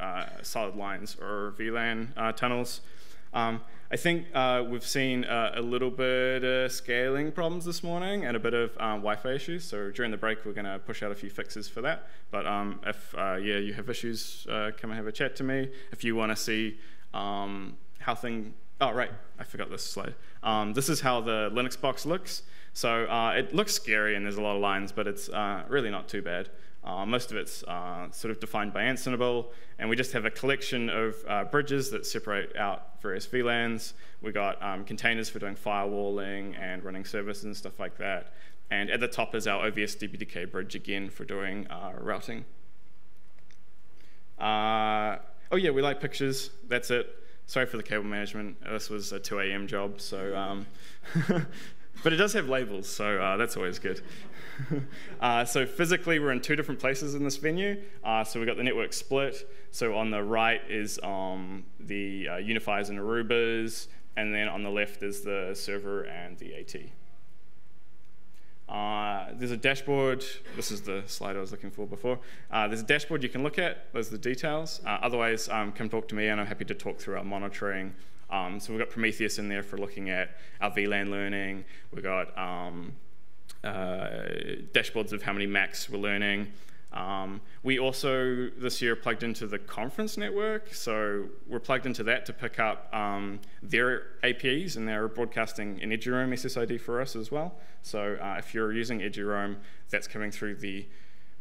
solid lines are VLAN tunnels. I think we've seen a little bit of scaling problems this morning and a bit of Wi-Fi issues. So during the break, we're going to push out a few fixes for that. But if you have issues, come and have a chat to me. If you want to see how things... Oh, right, I forgot this slide. This is how the Linux box looks. So it looks scary and there's a lot of lines, but it's really not too bad. Most of it's sort of defined by Ansible, and we just have a collection of bridges that separate out various VLANs. We got containers for doing firewalling and running services and stuff like that. And at the top is our OVS DPDK bridge again for doing routing. Oh yeah, we like pictures. That's it. Sorry for the cable management. This was a 2 a.m. job, so but it does have labels, so that's always good. So physically, we're in 2 different places in this venue. So we've got the network split. So on the right is the unifiers and Arubas, and then on the left is the server and the AT. There's a dashboard. This is the slide I was looking for before. There's a dashboard you can look at. Those are the details. Otherwise, come talk to me, and I'm happy to talk through our monitoring. So we've got Prometheus in there for looking at our VLAN learning. We've got dashboards of how many Macs we're learning. We also, this year, plugged into the conference network. So we're plugged into that to pick up their APs, and they're broadcasting an eduroam SSID for us as well. So if you're using eduroam, that's coming through the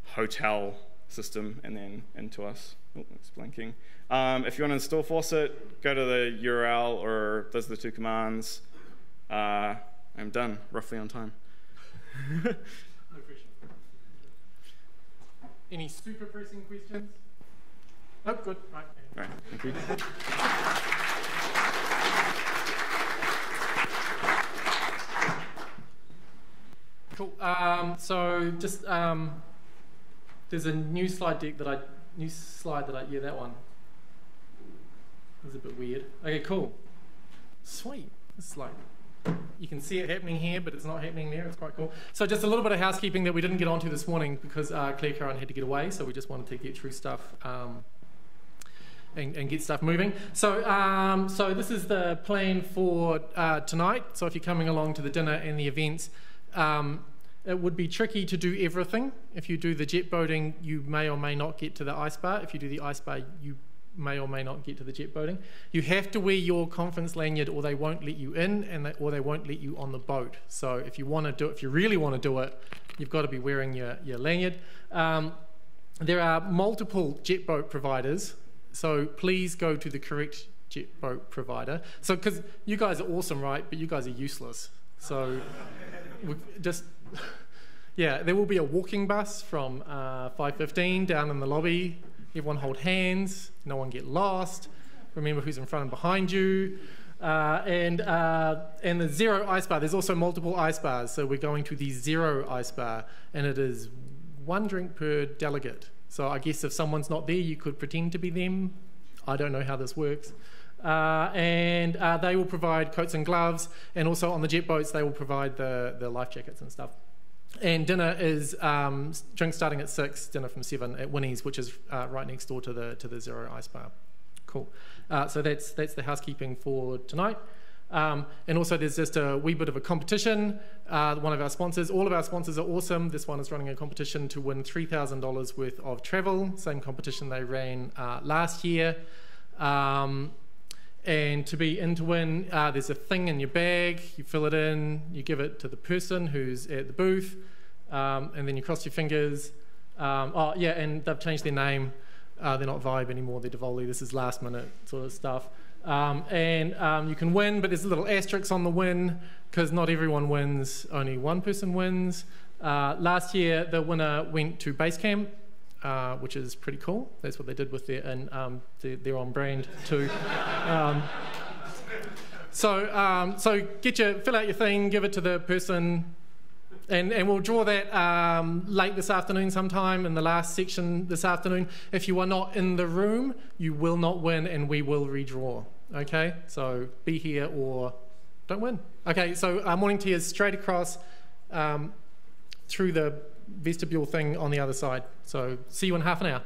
hotel system and then into us. Oh, it's blinking. If you want to install Faucet, go to the URL, or those are the 2 commands. I'm done, roughly on time. No pressure. Any super pressing questions? Oh, good. Right. All right, thank you. Cool. So just there's a new slide deck that yeah, that one. It's a bit weird. Okay, cool. Sweet. It's like, you can see it happening here, but it's not happening there. It's quite cool. So just a little bit of housekeeping that we didn't get onto this morning because Claire Curran had to get away, so we just wanted to get through stuff and get stuff moving. So so this is the plan for tonight. So if you're coming along to the dinner and the events, it would be tricky to do everything. If you do the jet boating, you may or may not get to the ice bar. If you do the ice bar, you may or may not get to the jet boating. You have to wear your conference lanyard, or they won't let you in, or they won't let you on the boat. So if you want to do it, if you really want to do it, you've got to be wearing your lanyard. There are multiple jet boat providers, so please go to the correct jet boat provider. So because you guys are awesome, right? But you guys are useless. So just yeah, there will be a walking bus from 5:15 down in the lobby. Everyone hold hands, no one get lost, remember who's in front and behind you, and the zero ice bar. There's also multiple ice bars, so we're going to the zero ice bar, and it is 1 drink per delegate. So I guess if someone's not there, you could pretend to be them. I don't know how this works. And they will provide coats and gloves, and also on the jet boats, they will provide the life jackets and stuff. And dinner is drinks starting at 6, dinner from 7 at Winnie's, which is right next door to the Zero Ice Bar. Cool. So that's the housekeeping for tonight. And also there's just a wee bit of a competition. One of our sponsors, all of our sponsors are awesome. This one is running a competition to win $3,000 worth of travel. Same competition they ran last year. And to be in to win, there's a thing in your bag, you fill it in, you give it to the person who's at the booth, and then you cross your fingers. Oh yeah, and they've changed their name. They're not Vibe anymore, they're Devoli. This is last minute sort of stuff. And you can win, but there's a little asterisk on the win, because not everyone wins, only one person wins. Last year, the winner went to Basecamp, which is pretty cool. That's what they did with their, and they're on brand too. So fill out your thing, give it to the person, and we'll draw that late this afternoon sometime in the last section this afternoon. If you are not in the room, you will not win, and we will redraw. Okay, so be here or don't win. Okay, so morning tea is straight across through the vestibule thing on the other side. So see you in half an hour.